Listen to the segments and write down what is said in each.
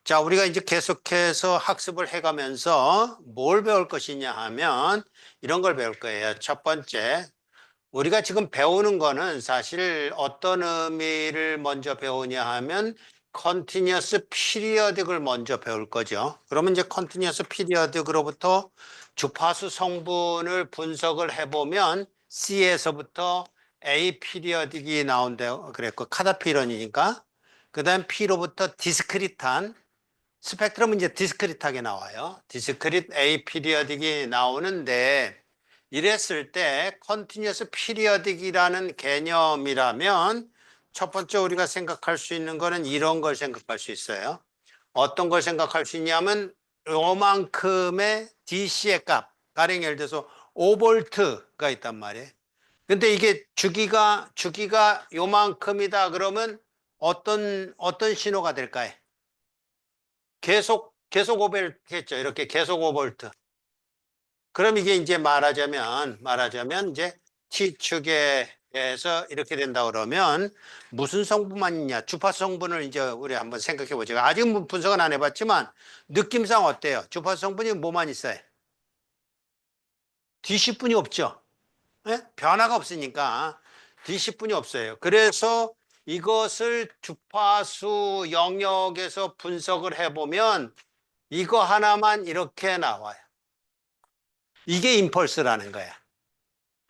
자, 우리가 이제 계속해서 학습을 해가면서 뭘 배울 것이냐 하면 이런 걸 배울 거예요. 첫 번째, 우리가 지금 배우는 거는 사실 어떤 의미를 먼저 배우냐 하면 continuous periodic을 먼저 배울 거죠. 그러면 이제 continuous periodic으로부터 주파수 성분을 분석을 해보면 C에서부터 A periodic이 나온다고 그랬고 카다피런이니까 그 다음 P로부터 디스크릿한 스펙트럼은 이제 디스크릿하게 나와요. 디스크릿 A 피리어딕이 나오는데 이랬을 때 컨티뉴어스 피리어딕이라는 개념이라면 첫 번째 우리가 생각할 수 있는 거는 이런 걸 생각할 수 있어요. 어떤 걸 생각할 수 있냐면 요만큼의 DC의 값, 가령 예를 들어서 5볼트가 있단 말이에요. 근데 이게 주기가 요만큼이다 그러면 어떤 신호가 될까요? 계속 5볼트 했죠. 이렇게 계속 5볼트. 그럼 이게 이제 말하자면 이제 T축에서 이렇게 된다 그러면 무슨 성분만 있냐? 주파수 성분을 이제 우리 한번 생각해 보죠. 아직은 분석은 안 해봤지만 느낌상 어때요? 주파수 성분이 뭐만 있어요? DC뿐이 없죠. 예? 변화가 없으니까 DC뿐이 없어요. 그래서 이것을 주파수 영역에서 분석을 해보면 이거 하나만 이렇게 나와요. 이게 임펄스라는 거야.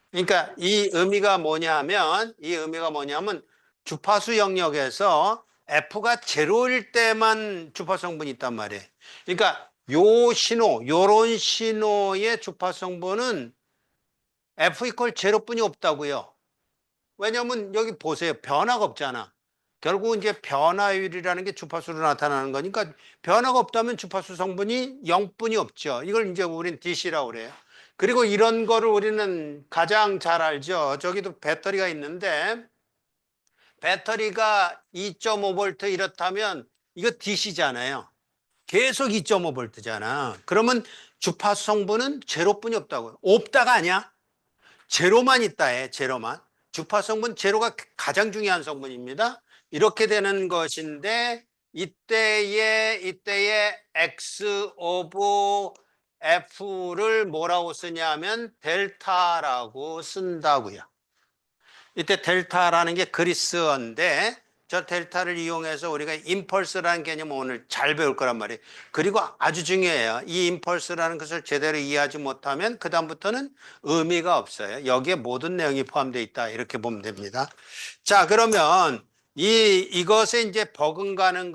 그러니까 이 의미가 뭐냐면 주파수 영역에서 F가 제로일 때만 주파수 성분이 있단 말이에요. 그러니까 요런 신호의 주파수 성분은 F 이퀄 제로뿐이 없다고요. 왜냐면 여기 보세요. 변화가 없잖아. 결국 이제 변화율이라는 게 주파수로 나타나는 거니까 변화가 없다면 주파수 성분이 0뿐이 없죠. 이걸 이제 우린 DC라고 그래요. 그리고 이런 거를 우리는 가장 잘 알죠. 저기도 배터리가 있는데 배터리가 2.5V 이렇다면 이거 DC잖아요. 계속 2.5V잖아. 그러면 주파수 성분은 제로뿐이 없다고요. 없다가 아니야. 제로만 있다 해, 제로만. 주파수 성분 제로가 가장 중요한 성분입니다. 이렇게 되는 것인데 이때의 X 오브 F를 뭐라고 쓰냐면 델타라고 쓴다고요. 이때 델타라는 게 그리스어인데 저 델타를 이용해서 우리가 임펄스라는 개념을 오늘 잘 배울 거란 말이에요. 그리고 아주 중요해요. 이 임펄스라는 것을 제대로 이해하지 못하면 그다음부터는 의미가 없어요. 여기에 모든 내용이 포함되어 있다. 이렇게 보면 됩니다. 자, 그러면 이것에 이제 버금간다라는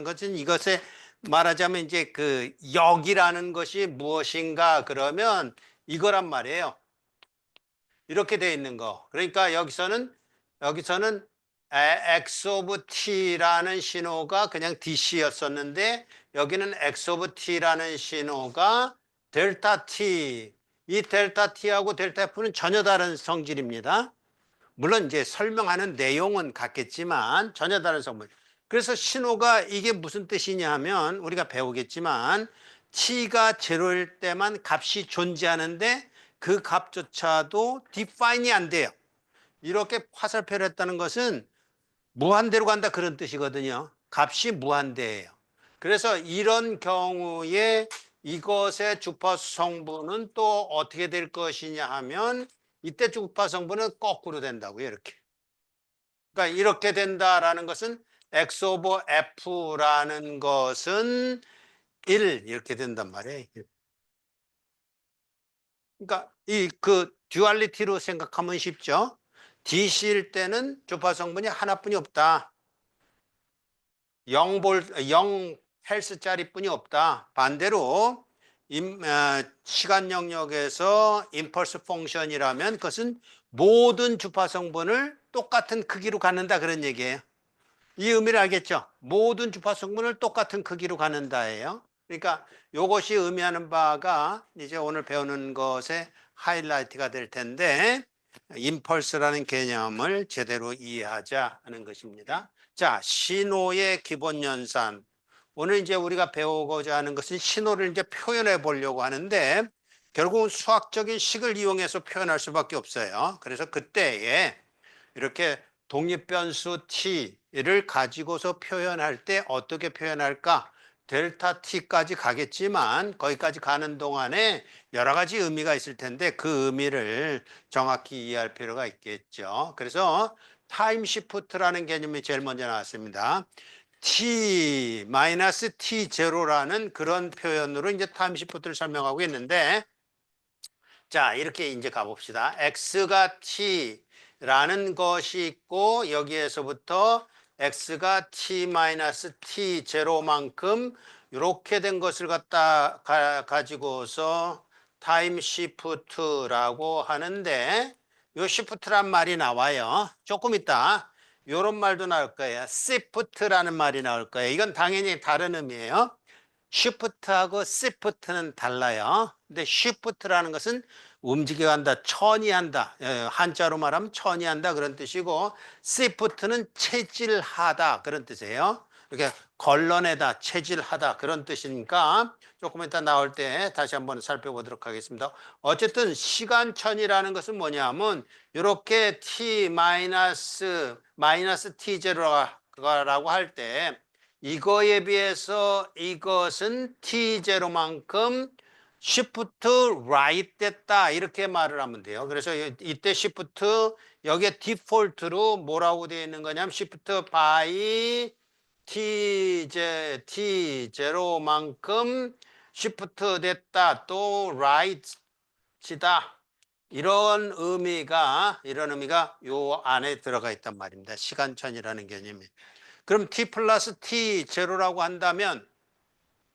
것은 이것에 말하자면 이제 그 역이라는 것이 무엇인가 그러면 이거란 말이에요. 이렇게 돼 있는 거. 그러니까 여기서는 X 오브 T라는 신호가 그냥 DC였었는데 여기는 X 오브 T라는 신호가 델타 T. 이 델타 T하고 델타 F는 전혀 다른 성질입니다. 물론 이제 설명하는 내용은 같겠지만 전혀 다른 성질. 그래서 신호가 이게 무슨 뜻이냐 하면 우리가 배우겠지만 T가 제로일 때만 값이 존재하는데 그 값조차도 디파인이 안 돼요. 이렇게 화살표를 했다는 것은 무한대로 간다 그런 뜻이거든요. 값이 무한대예요. 그래서 이런 경우에 이것의 주파수 성분은 또 어떻게 될 것이냐 하면 이때 주파수 성분은 거꾸로 된다고요. 이렇게. 그러니까 이렇게 된다라는 것은 X 오버 F라는 것은 1 이렇게 된단 말이에요. 그러니까 이 그 듀얼리티로 생각하면 쉽죠. DC일 때는 주파수 성분이 하나뿐이 없다. 0 헬스짜리 뿐이 없다. 반대로 시간 영역에서 임펄스 펑션이라면 그것은 모든 주파수 성분을 똑같은 크기로 갖는다 그런 얘기예요. 이 의미를 알겠죠? 모든 주파수 성분을 똑같은 크기로 갖는다예요. 그러니까 이것이 의미하는 바가 이제 오늘 배우는 것의 하이라이트가 될 텐데 임펄스라는 개념을 제대로 이해하자 하는 것입니다. 자, 신호의 기본 연산. 오늘 이제 우리가 배우고자 하는 것은 신호를 이제 표현해 보려고 하는데 결국은 수학적인 식을 이용해서 표현할 수밖에 없어요. 그래서 그때에 이렇게 독립변수 T T를 가지고서 표현할 때 어떻게 표현할까? 델타 T까지 가겠지만 거기까지 가는 동안에 여러 가지 의미가 있을 텐데 그 의미를 정확히 이해할 필요가 있겠죠. 그래서 타임 시프트라는 개념이 제일 먼저 나왔습니다. T 마이너스 T 제로라는 그런 표현으로 이제 타임 시프트를 설명하고 있는데 자, 이렇게 이제 가봅시다. X가 T라는 것이 있고 여기에서부터 X가 T-T 제로만큼 이렇게 된 것을 가지고서 타임 시프트라고 하는데 요 시프트란 말이 나와요. 조금 있다. 요런 말도 나올 거예요. 시프트라는 말이 나올 거예요. 이건 당연히 다른 의미예요. 쉬프트하고 시프트는 달라요. 근데 쉬프트라는 것은 움직여간다, 천이한다. 한자로 말하면 천이한다 그런 뜻이고 시프트는 체질하다 그런 뜻이에요. 이렇게 걸러내다, 체질하다 그런 뜻이니까 조금 이따 나올 때 다시 한번 살펴보도록 하겠습니다. 어쨌든 시간천이라는 것은 뭐냐면 이렇게 t 마이너스 t 제로라고 할 때 이거에 비해서 이것은 t0만큼 shift right 됐다 이렇게 말을 하면 돼요. 그래서 이때 shift 여기에 디폴트로 뭐라고 되어 있는 거냐면 shift by t0만큼 shift 됐다 또 right이다 이런 의미가 요 안에 들어가 있단 말입니다. 시간천이라는 개념이. 그럼 t 플러스 t 제로라고 한다면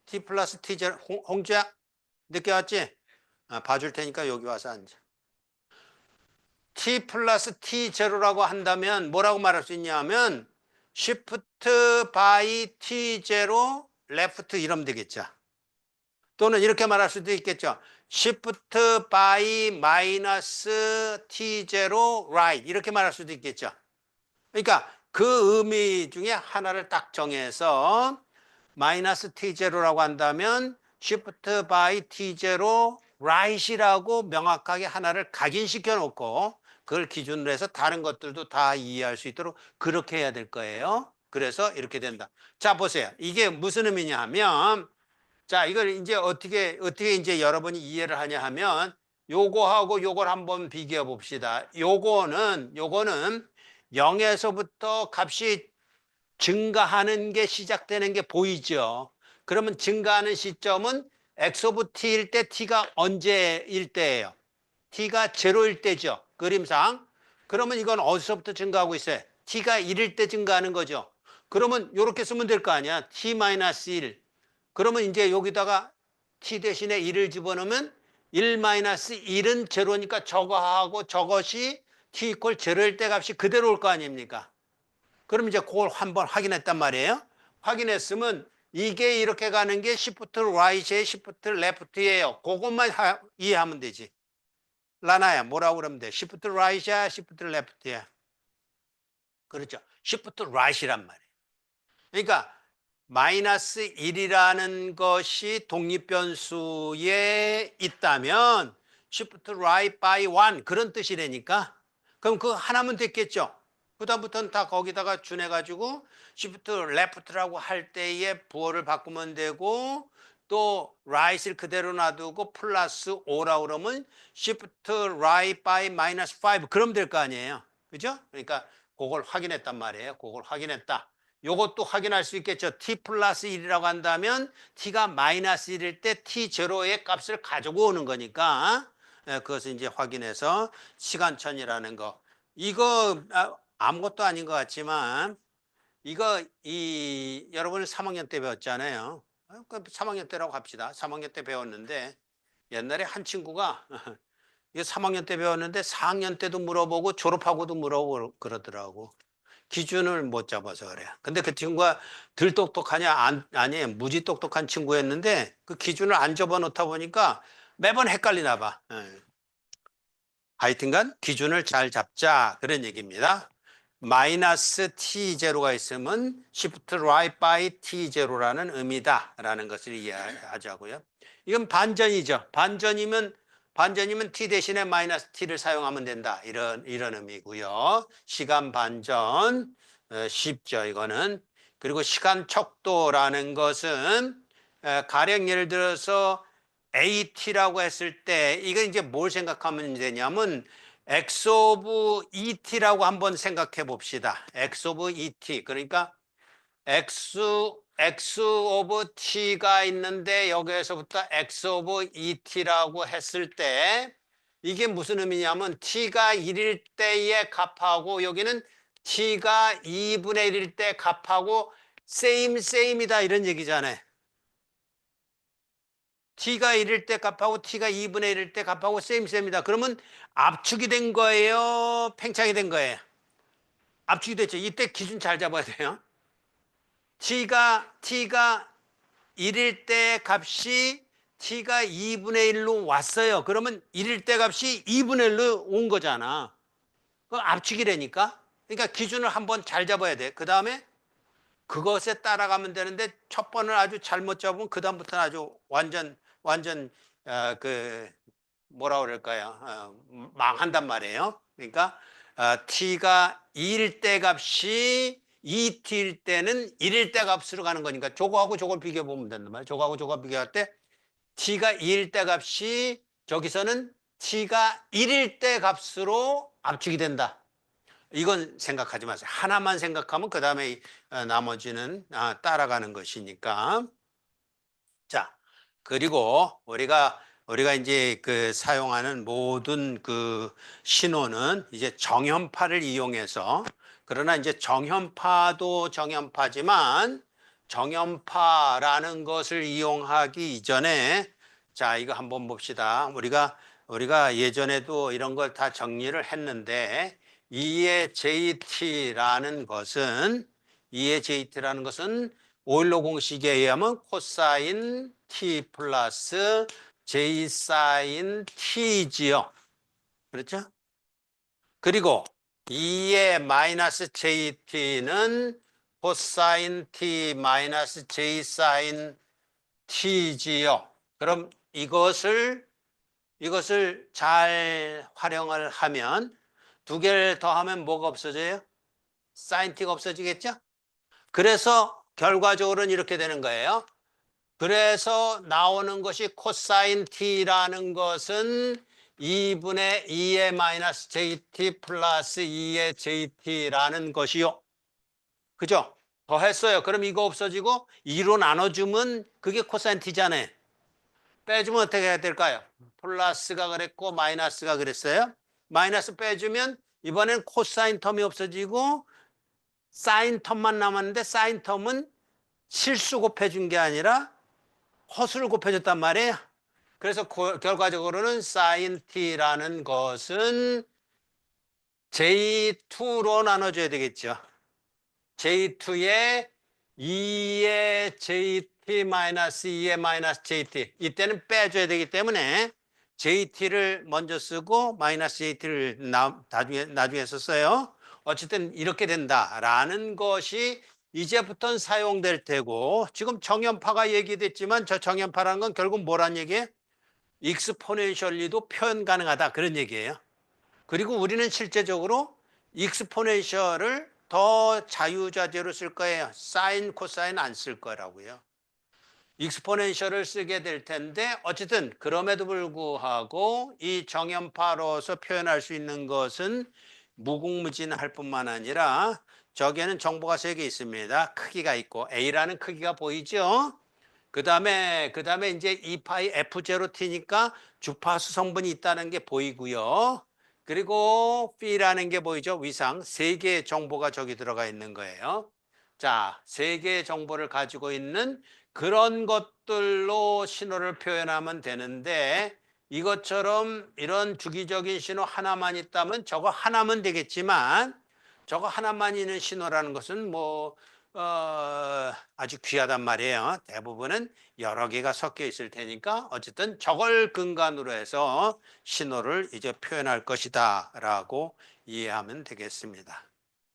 t 플러스 t 제로 홍주야 늦게 왔지? 봐줄 테니까 여기 와서 앉아. t 플러스 t 제로라고 한다면 뭐라고 말할 수 있냐면 shift by t 제로 left 이러면 되겠죠. 또는 이렇게 말할 수도 있겠죠. shift by 마이너스 t 제로 right 이렇게 말할 수도 있겠죠. 그러니까 그 의미 중에 하나를 딱 정해서 마이너스 t0라고 한다면 shift by t0 right이라고 명확하게 하나를 각인시켜 놓고 그걸 기준으로 해서 다른 것들도 다 이해할 수 있도록 그렇게 해야 될 거예요. 그래서 이렇게 된다. 자, 보세요. 이게 무슨 의미냐 하면 자, 이걸 이제 어떻게 이제 여러분이 이해를 하냐 하면 요거하고 요걸 한번 비교해 봅시다. 요거는 0에서부터 값이 증가하는 게 시작되는 게 보이죠. 그러면 증가하는 시점은 x 오브 t일 때 t가 언제일 때예요? t가 제로일 때죠. 그림상. 그러면 이건 어디서부터 증가하고 있어요? t가 1일 때 증가하는 거죠. 그러면 이렇게 쓰면 될 거 아니야. t-1. 그러면 이제 여기다가 t 대신에 1을 집어넣으면 1-1은 제로니까 저거하고 저것이 t 이퀄 제로일 때 값이 그대로 올 거 아닙니까? 그럼 이제 그걸 한번 확인했단 말이에요. 확인했으면 이게 이렇게 가는 게 시프트 right의 시프트 left예요. 그것만 이해하면 되지. 라나야 뭐라고 그러면 돼? 시프트 right이야, 시프트 left야. 그렇죠. 시프트 right이란 말이에요. 그러니까 마이너스 1이라는 것이 독립변수에 있다면 shift right by 1 그런 뜻이라니까. 그럼 그거 하나면 됐겠죠. 그다음부터는 다 거기다가 준해가지고 shift left라고 할 때에 부호를 바꾸면 되고 또 right을 그대로 놔두고 플러스 5라고 그러면 shift right by minus 5 그러면 될 거 아니에요. 그죠? 그러니까 그걸 확인했단 말이에요. 그걸 확인했다. 요것도 확인할 수 있겠죠. t 플러스 1이라고 한다면 t가 마이너스 1일 때 t 제로의 값을 가지고 오는 거니까 그것을 이제 확인해서 시간천이라는 거. 이거 아무것도 아닌 것 같지만 이거 여러분 3학년 때 배웠잖아요. 3학년 때라고 합시다. 3학년 때 배웠는데 옛날에 한 친구가 이거 3학년 때 배웠는데 4학년 때도 물어보고 졸업하고도 물어보고 그러더라고. 기준을 못 잡아서 그래. 근데 그 친구가 덜 똑똑하냐? 아니, 무지 똑똑한 친구였는데 그 기준을 안 접어 놓다 보니까 매번 헷갈리나 봐. 하여튼간 기준을 잘 잡자 그런 얘기입니다. 마이너스 t0가 있으면 shift right by t0라는 의미다라는 것을 이해하자고요. 이건 반전이죠. 반전이면 t 대신에 마이너스 t를 사용하면 된다. 이런 의미고요. 시간 반전. 쉽죠, 이거는. 그리고 시간 척도라는 것은 가령 예를 들어서 AT라고 했을 때 이건 이제 뭘 생각하면 되냐면 X 오브 ET라고 한번 생각해 봅시다. X 오브 ET. 그러니까 X 오브 T가 있는데 여기에서부터 X 오브 ET라고 했을 때 이게 무슨 의미냐면 T가 1일 때의 값하고 여기는 T가 2분의 1일 때 값하고 same이다 이런 얘기잖아요. T가 1일 때 값하고 T가 2분의 1일 때 값하고 same이다. 그러면 압축이 된 거예요? 팽창이 된 거예요? 압축이 됐죠. 이때 기준 잘 잡아야 돼요. T가 1일 때 값이 T가 2분의 1로 왔어요. 그러면 1일 때 값이 2분의 1로 온 거잖아. 그 압축이라니까. 그러니까 기준을 한번 잘 잡아야 돼. 그 다음에 그것에 따라가면 되는데 첫 번을 아주 잘못 잡으면 그 다음부터는 아주 완전 그 뭐라 그럴까요? 망한단 말이에요. 그러니까 T가 2일 때 값이 2T일 때는 1일 때 값으로 가는 거니까 저거하고 저걸 비교해 보면 된단 말이에요. 저거하고 저거 비교할 때 T가 2일 때 값이 저기서는 T가 1일 때 값으로 압축이 된다. 이건 생각하지 마세요. 하나만 생각하면 그 다음에 나머지는 따라가는 것이니까. 자, 그리고 우리가 이제 그 사용하는 모든 그 신호는 이제 정연파를 이용해서 그러나 이제 정연파도 정연파지만 정연파라는 것을 이용하기 이전에 자, 이거 한번 봅시다. 우리가 예전에도 이런 걸 다 정리를 했는데 2의 JT라는 것은 오일러 공식에 의하면 코사인 T 플러스 J 사인 T지요. 그렇죠? 그리고 2의 마이너스 JT는 코사인 T 마이너스 J 사인 T지요. 그럼 이것을 잘 활용을 하면 두 개를 더하면 뭐가 없어져요? 사인 T가 없어지겠죠? 그래서 결과적으로는 이렇게 되는 거예요. 그래서 나오는 것이 코사인 T라는 것은 2분의 2의 마이너스 JT 플러스 2의 JT라는 것이요. 그죠? 더했어요. 그럼 이거 없어지고 2로 나눠주면 그게 코사인 T잖아요. 빼주면 어떻게 해야 될까요? 플러스가 그랬고 마이너스가 그랬어요. 마이너스 빼주면 이번엔 코사인 텀이 없어지고 사인 텀만 남았는데 사인 텀은 실수 곱해준 게 아니라 허수를 곱해줬단 말이에요. 그래서 결과적으로는 sin t라는 것은 j2로 나눠줘야 되겠죠. j2에 2의 jt 마이너스 2의 마이너스 jt 이때는 빼줘야 되기 때문에 jt를 먼저 쓰고 마이너스 jt를 나중에 썼어요. 어쨌든 이렇게 된다라는 것이 이제부터는 사용될 테고 지금 정연파가 얘기됐지만 저 정연파라는 건 결국 뭐란 얘기예요? 익스포넨셜리도 표현 가능하다 그런 얘기예요. 그리고 우리는 실제적으로 익스포넨셜을 더 자유자재로 쓸 거예요. 사인, 코사인 안 쓸 거라고요. 익스포넨셜을 쓰게 될 텐데 어쨌든 그럼에도 불구하고 이 정연파로서 표현할 수 있는 것은 무궁무진할 뿐만 아니라 저기에는 정보가 3개 있습니다. 크기가 있고 A라는 크기가 보이죠? 그다음에 이제 2파이 F0T니까 주파수 성분이 있다는 게 보이고요. 그리고 P라는 게 보이죠? 위상 3개의 정보가 저기 들어가 있는 거예요. 자, 3개의 정보를 가지고 있는 그런 것들로 신호를 표현하면 되는데 이것처럼 이런 주기적인 신호 하나만 있다면 저거 하나면 되겠지만 저거 하나만 있는 신호라는 것은 아주 귀하단 말이에요. 대부분은 여러 개가 섞여 있을 테니까 어쨌든 저걸 근간으로 해서 신호를 이제 표현할 것이다 라고 이해하면 되겠습니다.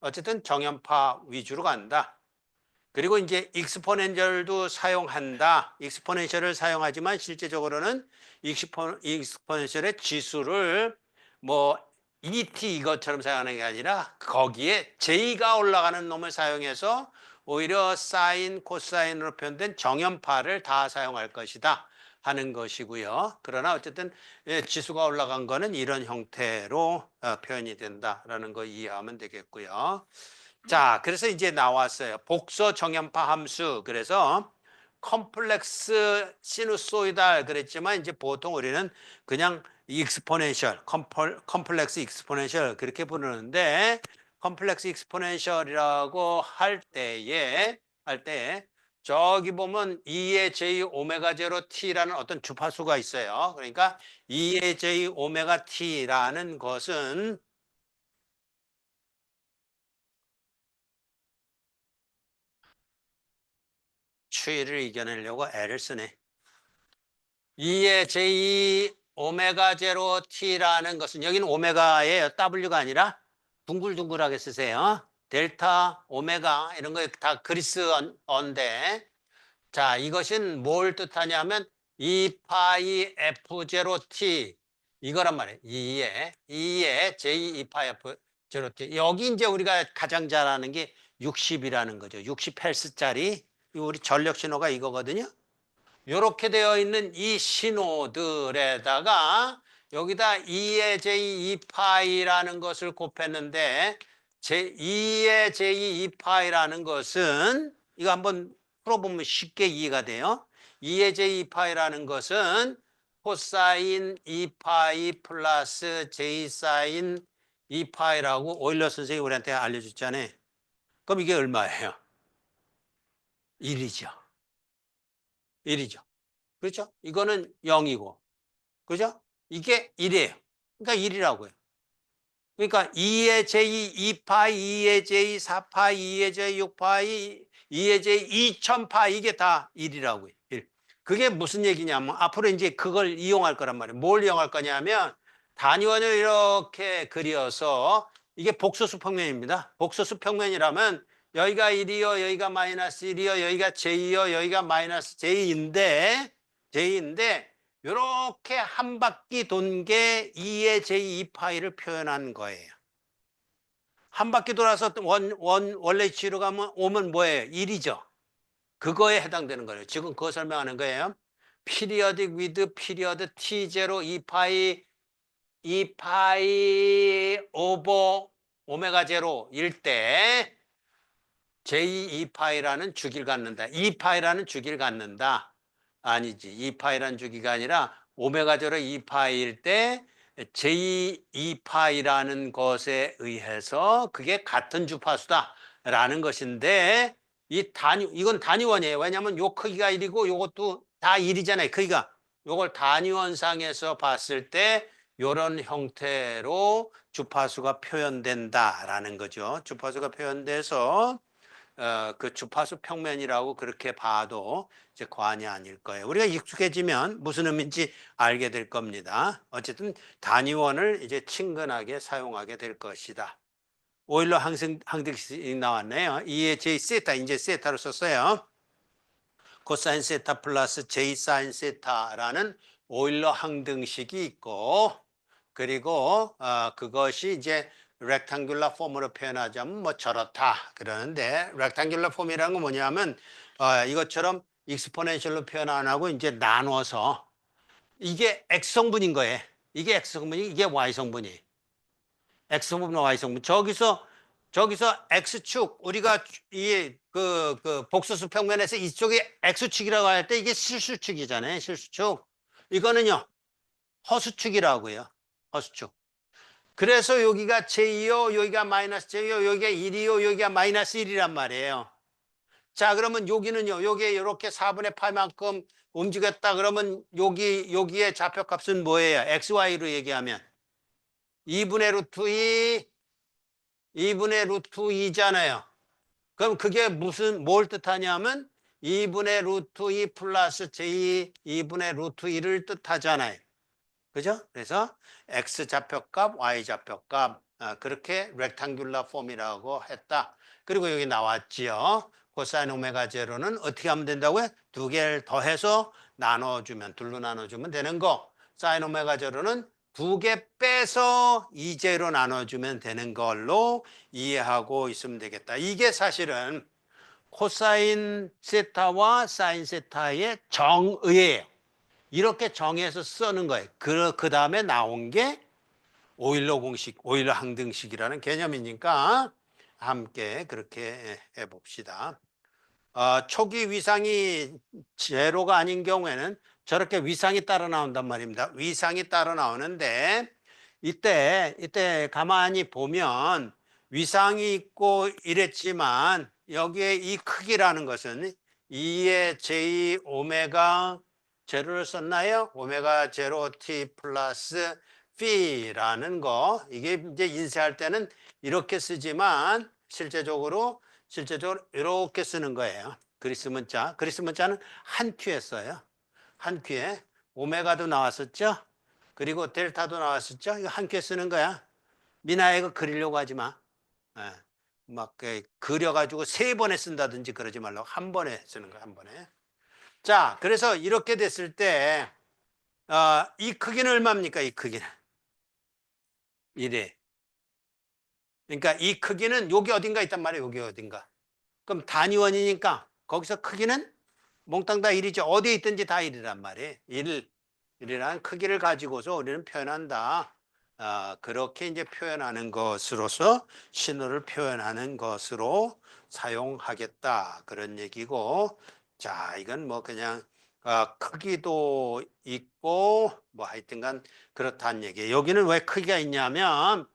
어쨌든 정연파 위주로 간다. 그리고 이제 익스포넨셜도 사용한다. 익스포넨셜을 사용하지만 실제적으로는 익스포넨셜의 지수를 ET 이것처럼 사용하는 게 아니라 거기에 J가 올라가는 놈을 사용해서 오히려 사인, 코사인으로 표현된 정연파를 다 사용할 것이다 하는 것이고요. 그러나 어쨌든 지수가 올라간 거는 이런 형태로 표현이 된다라는 거 이해하면 되겠고요. 자, 그래서 이제 나왔어요. 복서 정연파 함수. 그래서 컴플렉스 시누소이달 그랬지만 이제 보통 우리는 그냥 익스포넨셜, 컴플렉스 익스포넨셜 그렇게 부르는데 컴플렉스 익스포넨셜이라고 할 때에 저기 보면 2의 j 오메가 제로 t라는 어떤 주파수가 있어요. 그러니까 2의 j 오메가 t라는 것은 추이를 이겨내려고 애를 쓰네. 2의 j 오메가 제로 t라는 것은 여기는 오메가예요. W가 아니라 둥글둥글하게 쓰세요. 델타, 오메가 이런 거 다 그리스 언데 자, 이것은 뭘 뜻하냐면 2파이 F0T 이거란 말이에요. 2의 J 2파이 F0T 여기 이제 우리가 가장 잘 아는 게 60이라는 거죠. 60Hz짜리 우리 전력 신호가 이거거든요. 이렇게 되어 있는 이 신호들에다가 여기다 2의 J 2파이라는 것을 곱했는데 2의 J 2파이라는 것은 이거 한번 풀어보면 쉽게 이해가 돼요. 2의 J 2파이라는 것은 코사인 2파이 플러스 J 사인 2파이라고 오일러 선생님이 우리한테 알려줬잖아요. 그럼 이게 얼마예요? 1이죠. 1이죠. 그렇죠? 이거는 0이고. 그죠? 이게 1이에요. 그러니까 1이라고요. 그러니까 2의 j 2파이, 2의 j 4파이, 2의 j 6파이, 2의 j 2000파이 이게 다 1이라고요. 1. 그게 무슨 얘기냐면 앞으로 이제 그걸 이용할 거란 말이에요. 뭘 이용할 거냐면 단위원을 이렇게 그려서 이게 복소수 평면입니다. 복소수 평면이라면 여기가 1이요, 여기가 마이너스 1이요, 여기가 j요, 여기가 마이너스 j인데 이렇게 한 바퀴 돈 게 2의 j2파이를 표현한 거예요. 한 바퀴 돌아서 원래 위치로 오면 뭐예요? 1이죠. 그거에 해당되는 거예요. 지금 그거 설명하는 거예요. periodic with period t0 2파이 오버 오메가 제로일 때 j2파이라는 주기를 갖는다. 2파이라는 주기를 갖는다. 아니지. 2파이라는 주기가 아니라 오메가 제로 2파이일 때 j2파이라는 것에 의해서 그게 같은 주파수다라는 것인데 이건 단위원이에요. 왜냐하면 요 크기가 1이고 요것도 다 1이잖아요. 크기가. 요걸 단위원상에서 봤을 때 요런 형태로 주파수가 표현된다라는 거죠. 주파수가 표현돼서 그 주파수 평면이라고 그렇게 봐도 이제 과언이 아닐 거예요. 우리가 익숙해지면 무슨 의미인지 알게 될 겁니다. 어쨌든 단위원을 이제 친근하게 사용하게 될 것이다. 오일러 항등식이 나왔네요. 2의 j 세타 이제 세타로 썼어요. 코사인 세타 플러스 j 사인 세타라는 오일러 항등식이 있고 그리고 그것이 이제 rectangular 폼으로 표현하자면 뭐 저렇다 그러는데 rectangular 폼이라는 건 뭐냐면 이것처럼 익스포넨셜로 표현 안 하고 이제 나눠서 이게 X성분인 거예요. 이게 X성분이 이게 Y성분이. X성분, Y성분. 저기서 X축 우리가 그 복소수 평면에서 이쪽이 X축이라고 할 때 이게 실수축이잖아요. 실수축. 이거는요. 허수축이라고요. 허수축. 그래서 여기가 J요, 여기가 마이너스 J요, 여기가 1이요, 여기가 마이너스 1이란 말이에요. 자, 그러면 여기는요, 여기에 이렇게 4분의 8만큼 움직였다 그러면 여기에 좌표값은 뭐예요? XY로 얘기하면 2분의 루트 2분의 루트 2잖아요. 그럼 그게 뭘 뜻하냐면 2분의 루트 2 플러스 J 2분의 루트 2를 뜻하잖아요. 그죠? 그래서 X 좌표값, Y 좌표값 그렇게 렉탱귤러 폼이라고 했다. 그리고 여기 나왔지요. 코사인 오메가 제로는 어떻게 하면 된다고요? 두 개를 더해서 나눠주면 둘로 나눠주면 되는 거. 사인 오메가 제로는 두 개 빼서 2제로 나눠주면 되는 걸로 이해하고 있으면 되겠다. 이게 사실은 코사인 세타와 사인 세타의 정의예요. 이렇게 정해서 쓰는 거예요. 그 다음에 나온 게 오일러 공식, 오일러 항등식이라는 개념이니까 함께 그렇게 해봅시다. 초기 위상이 제로가 아닌 경우에는 저렇게 위상이 따라 나온단 말입니다. 위상이 따라 나오는데 이때 가만히 보면 위상이 있고 이랬지만 여기에 이 크기라는 것은 2의 j 오메가 제로를 썼나요? 오메가 제로 t 플러스 p라는 거, 이게 이제 인쇄할 때는 이렇게 쓰지만 실제적으로 이렇게 쓰는 거예요. 그리스 문자는 한 큐에 써요. 한 큐에 오메가도 나왔었죠. 그리고 델타도 나왔었죠. 이거 한 큐에 쓰는 거야. 미나야 이거 그리려고 하지 마. 예. 막 그려가지고 3번에 쓴다든지 그러지 말라고 한 번에 쓰는 거야. 한 번에. 자, 그래서 이렇게 됐을 때 이 크기는 얼마입니까? 이 크기는 1에. 그러니까 이 크기는 여기 어딘가 있단 말이에요. 여기 어딘가. 그럼 단위원이니까 거기서 크기는 몽땅 다 1이죠. 어디에 있든지 다 1이란 말이에요. 1이라는 크기를 가지고서 우리는 표현한다. 그렇게 이제 표현하는 것으로서 신호를 표현하는 것으로 사용하겠다. 그런 얘기고. 자, 이건 뭐 그냥 크기도 있고 뭐 하여튼간 그렇다는 얘기예요. 여기는 왜 크기가 있냐면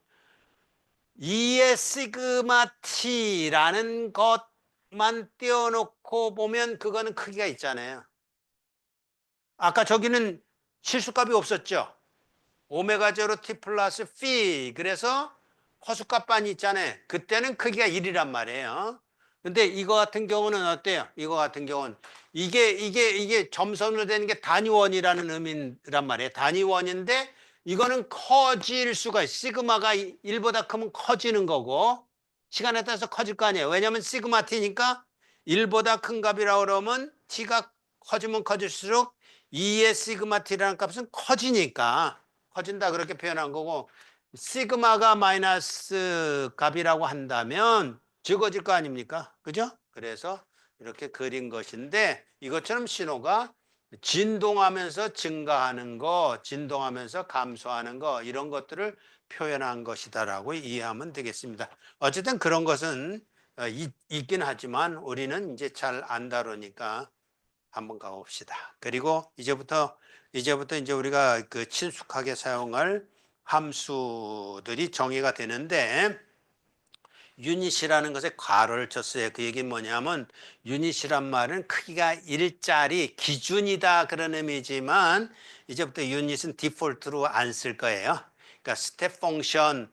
2의 시그마 t라는 것만 띄워놓고 보면 그거는 크기가 있잖아요. 아까 저기는 실수값이 없었죠. 오메가 제로 t 플러스 phi. 그래서 허수값반이 있잖아요. 그때는 크기가 1이란 말이에요. 근데 이거 같은 경우는 어때요? 이거 같은 경우는 이게 점선으로 되는 게 단위원이라는 의미란 말이에요. 단위원인데 이거는 커질 수가 있어요. 시그마가 1보다 크면 커지는 거고 시간에 따라서 커질 거 아니에요. 왜냐하면 시그마 t니까 1보다 큰 값이라고 그러면 t가 커지면 커질수록 2의 시그마 t라는 값은 커지니까 커진다 그렇게 표현한 거고 시그마가 마이너스 값이라고 한다면 적어질 거 아닙니까? 그죠? 그래서 이렇게 그린 것인데 이것처럼 신호가 진동하면서 증가하는 거, 진동하면서 감소하는 거 이런 것들을 표현한 것이다라고 이해하면 되겠습니다. 어쨌든 그런 것은 있긴 하지만 우리는 이제 잘 안 다루니까 한번 가봅시다. 그리고 이제부터 이제 우리가 그 친숙하게 사용할 함수들이 정의가 되는데 유닛이라는 것에 괄호를 쳤어요. 그 얘기는 뭐냐면 유닛이란 말은 크기가 1짜리 기준이다 그런 의미지만 이제부터 유닛은 디폴트로 안 쓸 거예요. 그러니까 스텝 펑션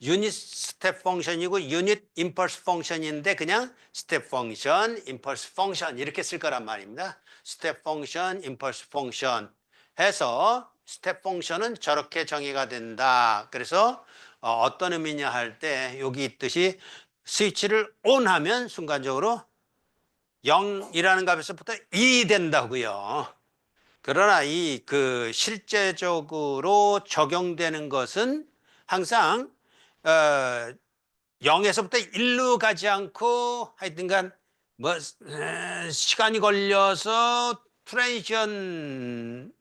유닛 스텝 펑션이고 유닛 임펄스 펑션인데 그냥 스텝 펑션, 임펄스 펑션 이렇게 쓸 거란 말입니다. 스텝 펑션, 임펄스 펑션 해서 스텝 펑션은 저렇게 정의가 된다. 그래서 어떤 의미냐 할 때 여기 있듯이 스위치를 ON하면 순간적으로 0이라는 값에서부터 2 된다고요. 그러나 이 그 실제적으로 적용되는 것은 항상 0에서부터 1로 가지 않고 하여튼간 뭐 시간이 걸려서 트랜지션이라고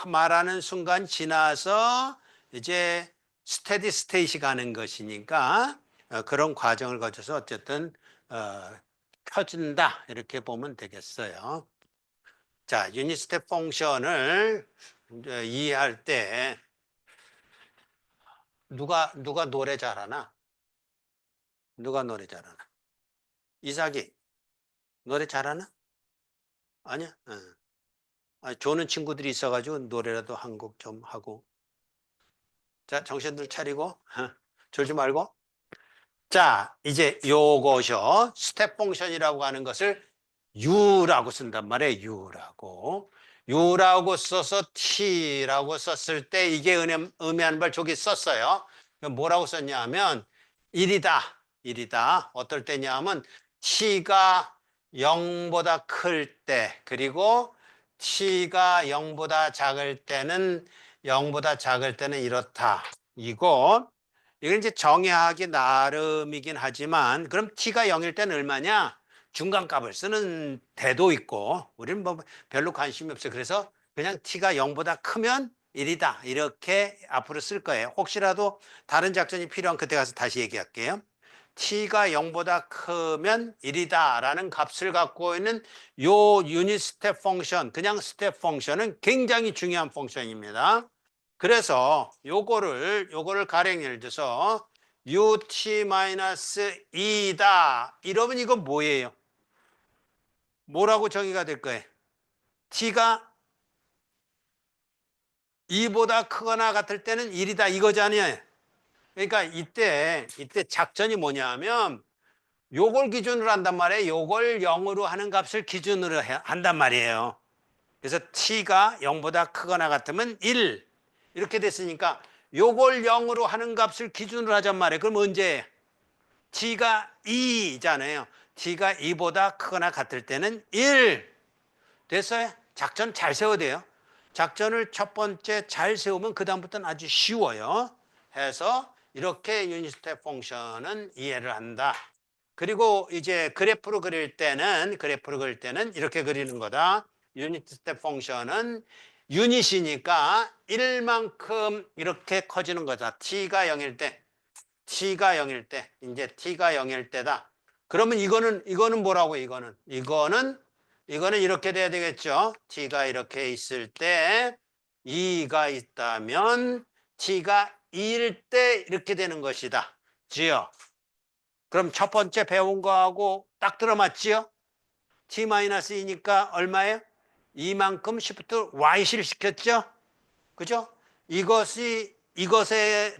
말하는 순간 지나서 이제 스테디 스테이시 가는 것이니까 그런 과정을 거쳐서 어쨌든 켜진다 이렇게 보면 되겠어요. 자, 유닛 스텝 펑션을 이해할 때 누가 노래 잘하나? 누가 노래 잘하나? 이삭이 노래 잘하나? 아니야? 조는 친구들이 있어가지고 노래라도 한 곡 좀 하고. 자, 정신들 차리고 졸지 말고. 자, 이제 요것이요. 스텝 펑션이라고 하는 것을 U라고 쓴단 말이에요. U라고 써서 T라고 썼을 때 이게 의미하는 걸 저기 썼어요. 뭐라고 썼냐 하면 1이다. 어떨 때냐 하면 T가 0보다 클 때 그리고 T가 0보다 작을 때는 0보다 작을 때는 이렇다. 이건 이제 정의하기 나름이긴 하지만 그럼 t가 0일 때는 얼마냐? 중간값을 쓰는 데도 있고 우리는 뭐 별로 관심이 없어요. 그래서 그냥 t가 0보다 크면 1이다. 이렇게 앞으로 쓸 거예요. 혹시라도 다른 작전이 필요한 그때 가서 다시 얘기할게요. t가 0보다 크면 1이다 라는 값을 갖고 있는 요 유닛 스텝 펑션, 그냥 스텝 펑션은 굉장히 중요한 펑션입니다. 그래서 요거를 가령 예를 들어서 ut-2다 이러면 이건 뭐예요? 뭐라고 정의가 될 거예요? t가 2보다 크거나 같을 때는 1이다 이거잖아요. 그러니까 이때 작전이 뭐냐면 요걸 기준으로 한단 말이에요. 요걸 0으로 하는 값을 기준으로 한단 말이에요. 그래서 t가 0보다 크거나 같으면 1 이렇게 됐으니까 요걸 0으로 하는 값을 기준으로 하잔 말이에요. 그럼 언제? t가 2잖아요. t가 2보다 크거나 같을 때는 1 됐어요? 작전 잘 세워야 돼요. 작전을 첫 번째 잘 세우면 그 다음부터는 아주 쉬워요. 해서 이렇게 유닛 스텝 펑션은 이해를 한다. 그리고 이제 그래프로 그릴 때는 이렇게 그리는 거다. 유닛 스텝 펑션은 유닛이니까 1만큼 이렇게 커지는 거다. t가 0일 때 이제 t가 0일 때다. 그러면 이거는 뭐라고 이거는 이렇게 돼야 되겠죠. t가 이렇게 있을 때 2가 있다면 t가 2일 때 이렇게 되는 것이다. 지요. 그럼 첫 번째 배운 거하고 딱 들어맞지요? t-2니까 얼마예요? 이만큼 시프트 y실 시켰죠? 그죠? 이것에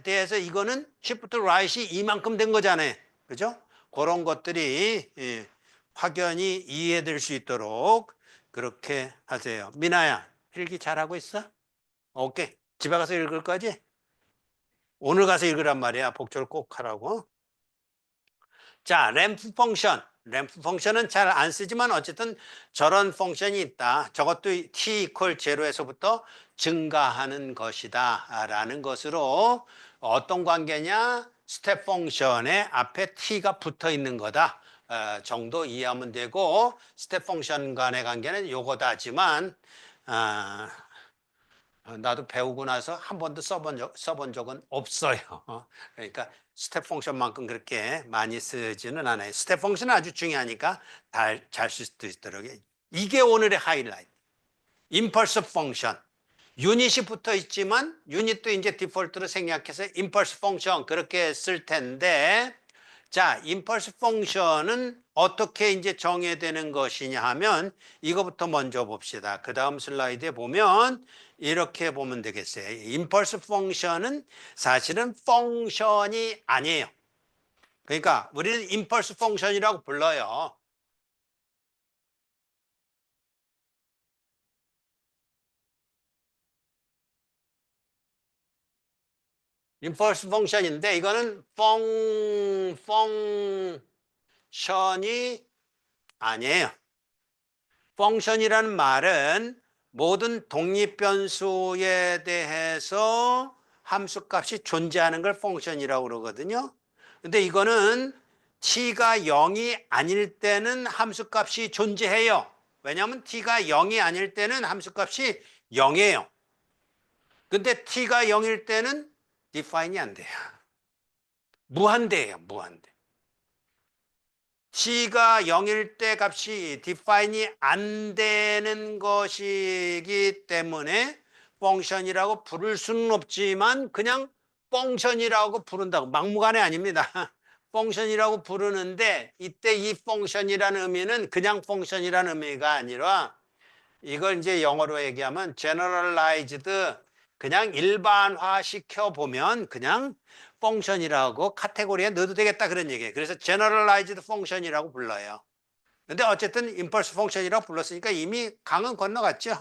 대해서 이거는 시프트 right이 이만큼 된 거잖아요. 그죠? 그런 것들이 확연히 이해될 수 있도록 그렇게 하세요. 미나야, 필기 잘하고 있어? 오케이. 집에 가서 읽을 거지? 오늘 가서 읽으란 말이야. 복習을 꼭 하라고. 자, 램프 펑션. 램프 펑션은 잘 안 쓰지만 어쨌든 저런 펑션이 있다. 저것도 t equal 0에서부터 증가하는 것이다 라는 것으로 어떤 관계냐? 스텝 펑션의 앞에 t가 붙어 있는 거다 정도 이해하면 되고 스텝 펑션 간의 관계는 요거다지만 나도 배우고 나서 한 번도 써본 적은 없어요. 그러니까 스텝 펑션만큼 그렇게 많이 쓰지는 않아요. 스텝 펑션은 아주 중요하니까 잘 쓸 수도 있도록. 이게 오늘의 하이라이트. 임펄스 펑션. 유닛이 붙어 있지만 유닛도 이제 디폴트로 생략해서 임펄스 펑션 그렇게 쓸 텐데 자, 임펄스 펑션은 어떻게 이제 정의되는 것이냐 하면 이거부터 먼저 봅시다. 그 다음 슬라이드에 보면 이렇게 보면 되겠어요. 임펄스 펑션은 사실은 펑션이 아니에요. 그러니까 우리는 임펄스 펑션이라고 불러요. 임펄스 펑션인데 이거는 펑션이 아니에요. 펑션이라는 말은 모든 독립변수에 대해서 함수값이 존재하는 걸 펑션이라고 그러거든요. 근데 이거는 t가 0이 아닐 때는 함수값이 존재해요. 왜냐하면 t가 0이 아닐 때는 함수값이 0이에요. 근데 t가 0일 때는 define이 안 돼요. 무한대예요. 무한대. t가 0일 때 값이 define이 안 되는 것이기 때문에 펑션이라고 부를 수는 없지만 그냥 펑션이라고 부른다고 막무가내 아닙니다. 펑션이라고 부르는데 이때 이 펑션이라는 의미는 그냥 펑션이라는 의미가 아니라 이걸 이제 영어로 얘기하면 generalized 그냥 일반화 시켜 보면 그냥 펑션이라고 카테고리에 넣어도 되겠다 그런 얘기예요. 그래서 generalized function이라고 불러요. 근데 어쨌든 impulse function이라고 불렀으니까 이미 강은 건너갔죠.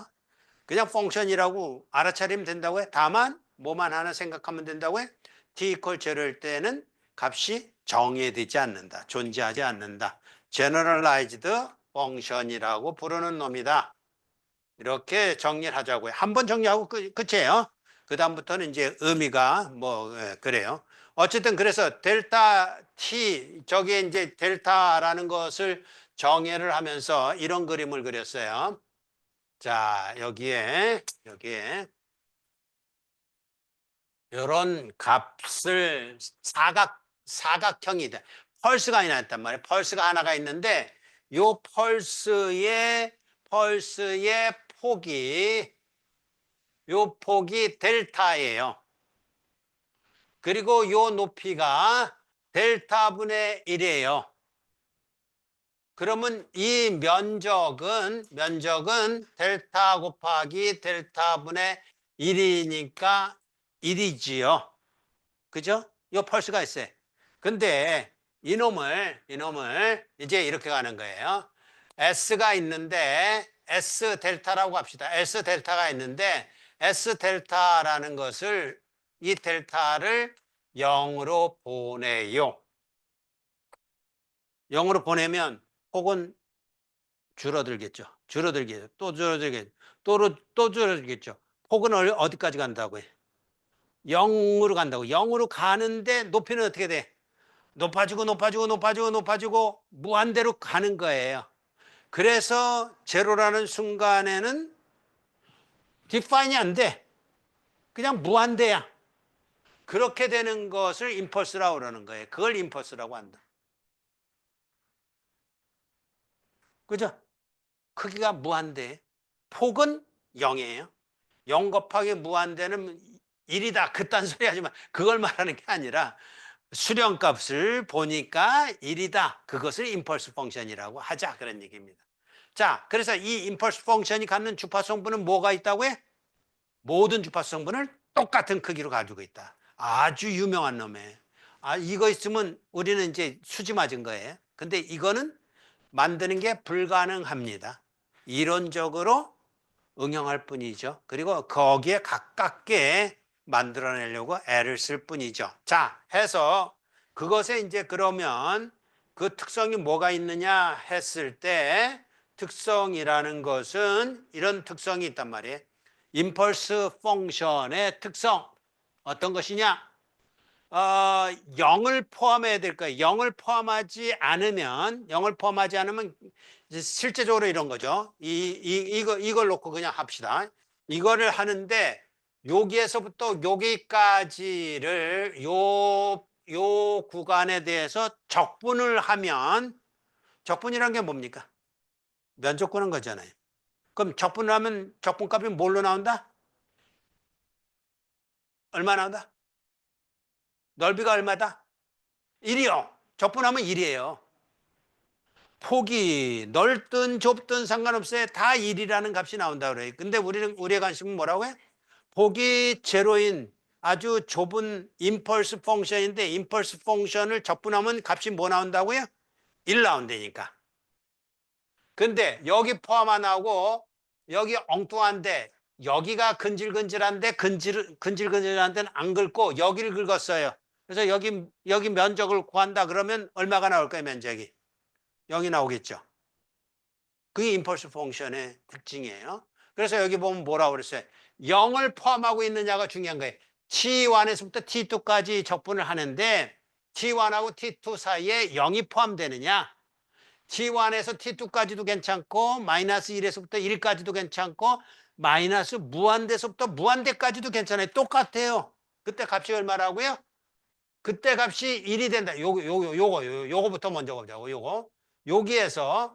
그냥 펑션이라고 알아차리면 된다고 해. 다만 뭐만 하나 생각하면 된다고 해. t equal 0일 때는 값이 정의되지 않는다. 존재하지 않는다. generalized function이라고 부르는 놈이다. 이렇게 정리를 하자고요. 한 번 정리하고 끝이에요. 그다음부터는 이제 의미가 뭐 그래요. 어쨌든 그래서 델타 t 저게 이제 델타라는 것을 정의를 하면서 이런 그림을 그렸어요. 자, 여기에 이런 값을 사각형이 돼. 펄스가 하나 있단 말이에요. 펄스가 하나가 있는데 요 펄스의 폭이 델타예요. 그리고 요 높이가 델타분의 1이에요. 그러면 이 면적은 델타 곱하기 델타분의 1이니까 1이지요. 그죠? 요 펄스가 있어요. 근데 이놈을 이제 이렇게 가는 거예요. S가 있는데 S 델타라고 합시다. S 델타가 있는데 S 델타라는 것을 이 델타를 0으로 보내요. 0으로 보내면 폭은 줄어들겠죠. 또 줄어들겠죠. 또 줄어들겠죠. 폭은 어디까지 간다고요? 0으로 간다고. 0으로 가는데 높이는 어떻게 돼? 높아지고 무한대로 가는 거예요. 그래서 제로라는 순간에는 디파인이 안 돼. 그냥 무한대야. 그렇게 되는 것을 임펄스라고 그러는 거예요. 그걸 임펄스라고 한다. 그죠? 크기가 무한대. 폭은 0이에요. 0 곱하기 무한대는 1이다. 그딴 소리 하지만 그걸 말하는 게 아니라 수령값을 보니까 1이다. 그것을 임펄스 펑션이라고 하자. 그런 얘기입니다. 자, 그래서 이 임펄스 펑션이 갖는 주파성분은 뭐가 있다고요? 모든 주파성분을 똑같은 크기로 가지고 있다. 아주 유명한 놈이에요. 이거 있으면 우리는 이제 수지 맞은 거예요. 근데 이거는 만드는 게 불가능합니다. 이론적으로 응용할 뿐이죠. 그리고 거기에 가깝게 만들어내려고 애를 쓸 뿐이죠. 자, 해서 그것에 이제 그러면 그 특성이 뭐가 있느냐 했을 때 특성이라는 것은 이런 특성이 있단 말이에요. 임펄스 펑션의 특성 어떤 것이냐? 0을 포함해야 될 거예요. 0을 포함하지 않으면 이제 실제적으로 이런 거죠. 이걸 놓고 그냥 합시다. 이거를 하는데 여기에서부터 여기까지를 요 구간에 대해서 적분을 하면 적분이란 게 뭡니까? 면적 구는 거잖아요. 그럼 적분을 하면 적분값이 뭘로 나온다? 얼마 나온다? 넓이가 얼마다? 1이요. 적분하면 1이에요. 폭이 넓든 좁든 상관없어요. 다 1이라는 값이 나온다 그래요. 근데 우리의 관심은 뭐라고 해? 폭이 제로인 아주 좁은 임펄스 펑션인데 임펄스 펑션을 적분하면 값이 뭐 나온다고요? 1 나온다니까. 근데 여기 포함 안 하고 여기 엉뚱한데 여기가 근질근질한데 근질근질한 데는 안 긁고 여기를 긁었어요. 그래서 여기 면적을 구한다 그러면 얼마가 나올까요, 면적이? 0이 나오겠죠. 그게 임펄스 펑션의 특징이에요. 그래서 여기 보면 뭐라고 그랬어요? 0을 포함하고 있느냐가 중요한 거예요. T1에서부터 T2까지 적분을 하는데 T1하고 T2 사이에 0이 포함되느냐? T1에서 T2까지도 괜찮고 마이너스 1에서부터 1까지도 괜찮고 마이너스 무한대에서부터 무한대까지도 괜찮아요. 똑같아요. 그때 값이 얼마라고요? 그때 값이 1이 된다. 요거부터 먼저 보자고. 여기에서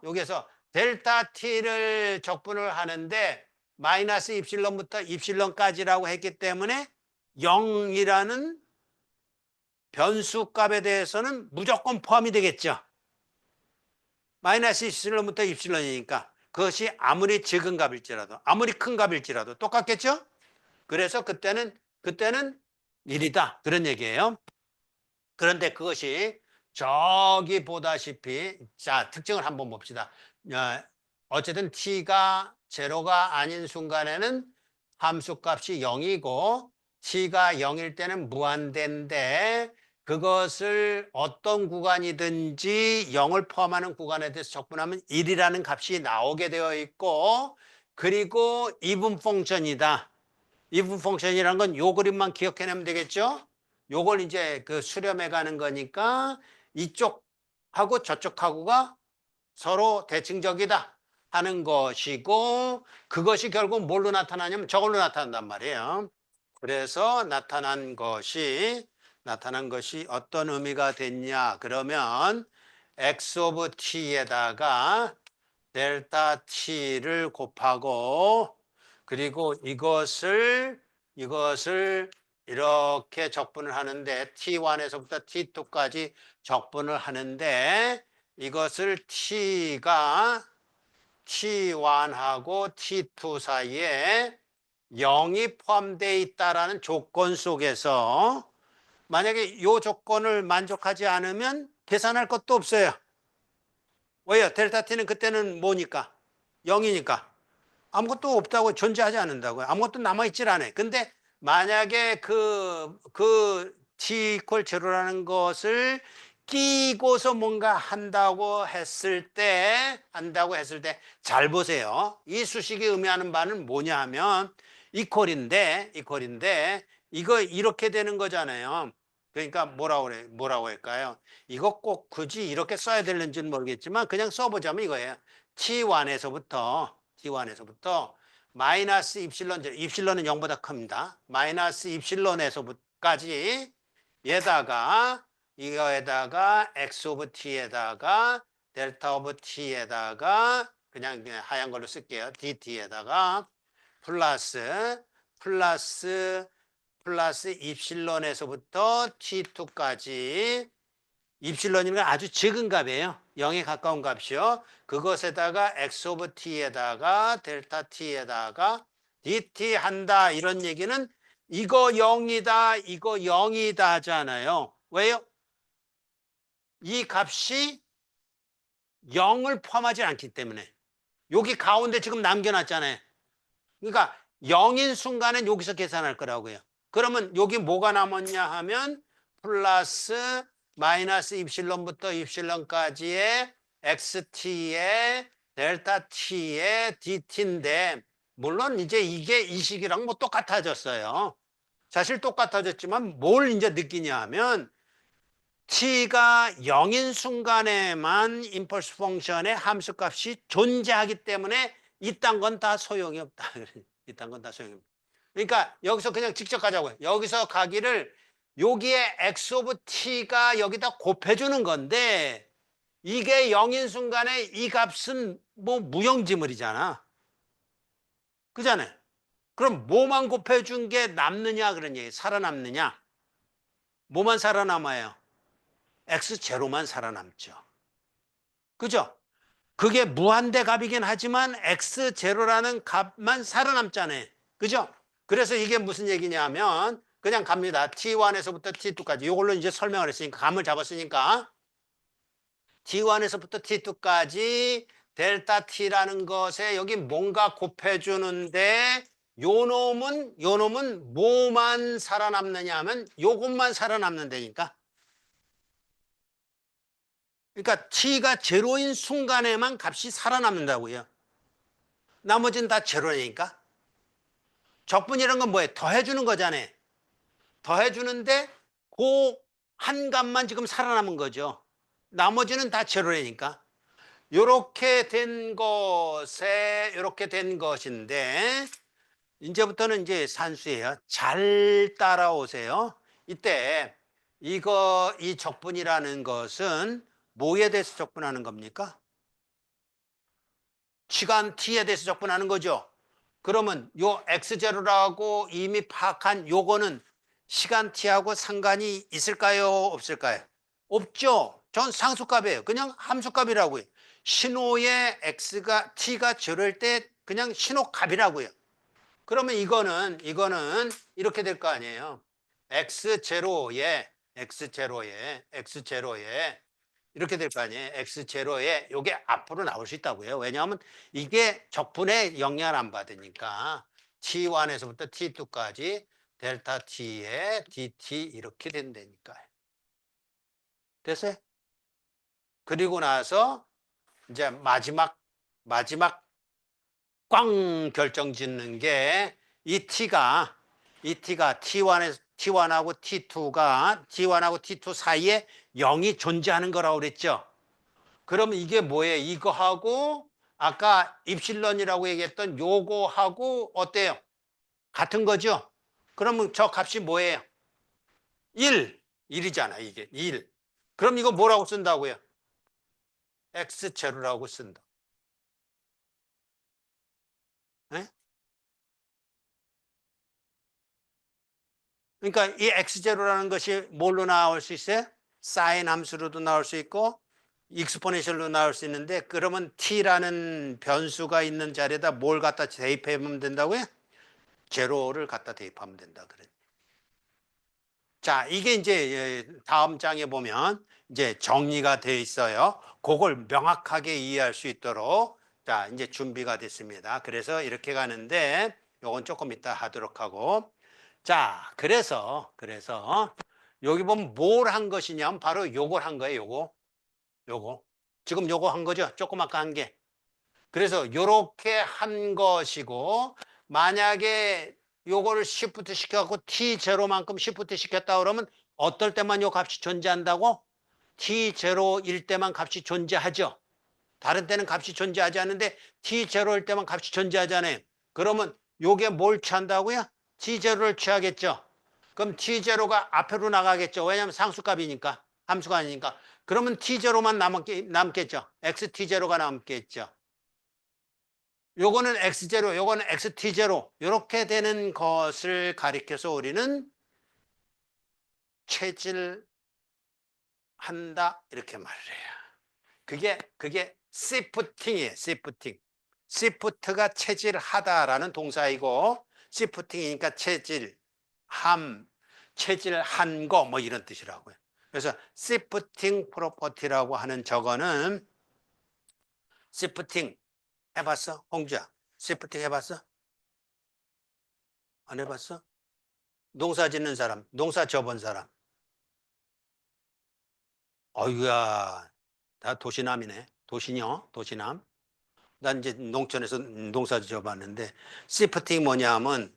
델타 t를 적분을 하는데 마이너스 입실론부터 입실론까지라고 했기 때문에 0이라는 변수값에 대해서는 무조건 포함이 되겠죠. 마이너스 입실론부터 입실론이니까 그것이 아무리 적은 값일지라도 아무리 큰 값일지라도 똑같겠죠. 그래서 그때는 1이다 그런 얘기예요. 그런데 그것이 저기 보다시피 자 특징을 한번 봅시다. 어쨌든 t가 제로가 아닌 순간에는 함수값이 0이고 t가 0일 때는 무한대인데 그것을 어떤 구간이든지 0을 포함하는 구간에 대해서 적분하면 1이라는 값이 나오게 되어 있고 그리고 이분 펑션이다. if 펑션이라는 건 요 그림만 기억해내면 되겠죠? 요걸 이제 그 수렴해 가는 거니까 이쪽하고 저쪽하고가 서로 대칭적이다 하는 것이고, 그것이 결국 뭘로 나타나냐면 저걸로 나타난단 말이에요. 그래서 나타난 것이 어떤 의미가 됐냐 그러면 x 오브 t에다가 델타 t를 곱하고, 그리고 이것을 이렇게 적분을 하는데 t1에서부터 t2까지 적분을 하는데, 이것을 t가 t1하고 t2 사이에 0이 포함되어 있다라는 조건 속에서, 만약에 이 조건을 만족하지 않으면 계산할 것도 없어요. 왜요? 델타 t는 그때는 뭐니까? 0이니까. 아무것도 없다고, 존재하지 않는다고요. 아무것도 남아있질 않아요. 근데 만약에 t 이퀄 제로라는 것을 끼고서 뭔가 한다고 했을 때 잘 보세요. 이 수식이 의미하는 바는 뭐냐 하면 이퀄인데 이거 이렇게 되는 거잖아요. 그러니까 뭐라고 할까요? 이거 꼭 굳이 이렇게 써야 되는지는 모르겠지만 그냥 써보자면 이거예요. T1에서부터 마이너스 입실론, 입실론은 0보다 큽니다. 마이너스 입실론에서까지 이거에다가 x 오브 t에다가 델타 오브 t에다가 그냥 하얀 걸로 쓸게요. dt에다가 플러스 입실론에서부터 t2까지, 입실론이는 아주 적은 값이에요. 0에 가까운 값이요. 그것에다가 x 오브 t에다가 델타 t에다가 dt 한다. 이런 얘기는 이거 0이다, 이거 0이다 하잖아요. 왜요? 이 값이 0을 포함하지 않기 때문에. 여기 가운데 지금 남겨놨잖아요. 그러니까 0인 순간은 여기서 계산할 거라고요. 그러면 여기 뭐가 남았냐 하면 플러스 마이너스 입실론부터 입실론까지의 xt의 델타 t의 dt인데, 물론 이제 이게 이 식이랑 뭐 똑같아졌어요. 사실 똑같아졌지만 뭘 이제 느끼냐 하면 t가 0인 순간에만 임펄스 펑션의 함수값이 존재하기 때문에 이딴 건 다 소용이 없다. 이딴 건 다 소용이 없다. 그러니까 여기서 그냥 직접 가자고요. 여기서 가기를 여기에 x 오브 t가 여기다 곱해주는 건데, 이게 0인 순간에 이 값은 뭐 무용지물이잖아. 그잖아요. 그럼 뭐만 곱해준 게 남느냐 그런 얘기, 살아남느냐. 뭐만 살아남아요? x0만 살아남죠. 그죠? 그게 무한대 값이긴 하지만 x0라는 값만 살아남잖아요. 그죠? 그래서 이게 무슨 얘기냐면 그냥 갑니다. t1에서부터 t2까지. 이걸로 이제 설명을 했으니까, 감을 잡았으니까 t1에서부터 t2까지 델타 t라는 것에 여기 뭔가 곱해주는데, 요 놈은 뭐만 살아남느냐 하면 요것만 살아남는다니까. 그러니까 t가 제로인 순간에만 값이 살아남는다고요. 나머지는 다 제로니까. 적분이란 건 뭐예요? 더해주는 거잖아요. 더해주는데 그 한 값만 지금 살아남은 거죠. 나머지는 다 제로라니까. 이렇게 된 것인데, 이제부터는 이제 산수예요. 잘 따라오세요. 이때 이 적분이라는 것은 뭐에 대해서 적분하는 겁니까? 시간 t에 대해서 적분하는 거죠. 그러면 요 x0라고 이미 파악한 요거는 시간 t하고 상관이 있을까요? 없을까요? 없죠. 전 상수값이에요. 그냥 함수값이라고요. 신호의 t가 제로일 때 그냥 신호값이라고요. 그러면 이거는 이렇게 될 거 아니에요. x0에 이렇게 될 거 아니에요. x0에 요게 앞으로 나올 수 있다고요. 왜냐하면 이게 적분에 영향을 안 받으니까 t1에서부터 t2까지 델타 t에 dt 이렇게 된다니까요. 됐어요? 그리고 나서 이제 마지막 꽝 결정 짓는 게 이 t가 이 t가 T1하고 T2 사이에 0이 존재하는 거라고 그랬죠. 그러면 이게 뭐예요? 이거하고 아까 입실론이라고 얘기했던 요거하고 어때요? 같은 거죠? 그러면 저 값이 뭐예요? 1이잖아, 이게 1. 그럼 이거 뭐라고 쓴다고요? X0라고 쓴다. 네? 그러니까 이 X0라는 것이 뭘로 나올 수 있어요? 사인 함수로도 나올 수 있고 익스포넨셜로 나올 수 있는데 그러면 t라는 변수가 있는 자리에다 뭘 갖다 대입하면 된다고요? 제로를 갖다 대입하면 된다 그래. 자, 이게 이제 다음 장에 보면 이제 정리가 돼 있어요. 그걸 명확하게 이해할 수 있도록 자, 이제 준비가 됐습니다. 그래서 이렇게 가는데 요건 조금 이따 하도록 하고 자, 그래서 여기 보면 뭘 한 것이냐면 바로 요걸 한 거예요. 요거. 지금 요거 한 거죠? 조금 아까 한 게. 그래서 요렇게 한 것이고 만약에 요거를 시프트 시켜갖고 T0만큼 시프트 시켰다 그러면 어떨 때만 요 값이 존재한다고? T0일 때만 값이 존재하죠. 다른 때는 값이 존재하지 않는데 T0일 때만 값이 존재하잖아요. 그러면 요게 뭘 취한다고요? T0를 취하겠죠. 그럼 T0가 앞으로 나가겠죠. 왜냐하면 상수값이니까. 함수가 아니니까. 그러면 T0만 남겠죠. XT0가 남겠죠. 요거는 X0, 요거는 XT0. 이렇게 되는 것을 가리켜서 우리는 체질한다. 이렇게 말을 해요. 그게 시프팅이에요. 시프팅. 시프트가 체질하다라는 동사이고 시프팅이니까 체질한 거 뭐 이런 뜻이라고요. 그래서 시프팅 프로퍼티라고 하는 저거는 시프팅 해봤어? 홍주야. 시프팅 해봤어? 안 해봤어? 농사 짓는 사람, 농사 져본 사람. 어이구야, 나 도시남이네. 도시남. 난 이제 농촌에서 농사 지어봤는데, 시프팅 뭐냐 하면,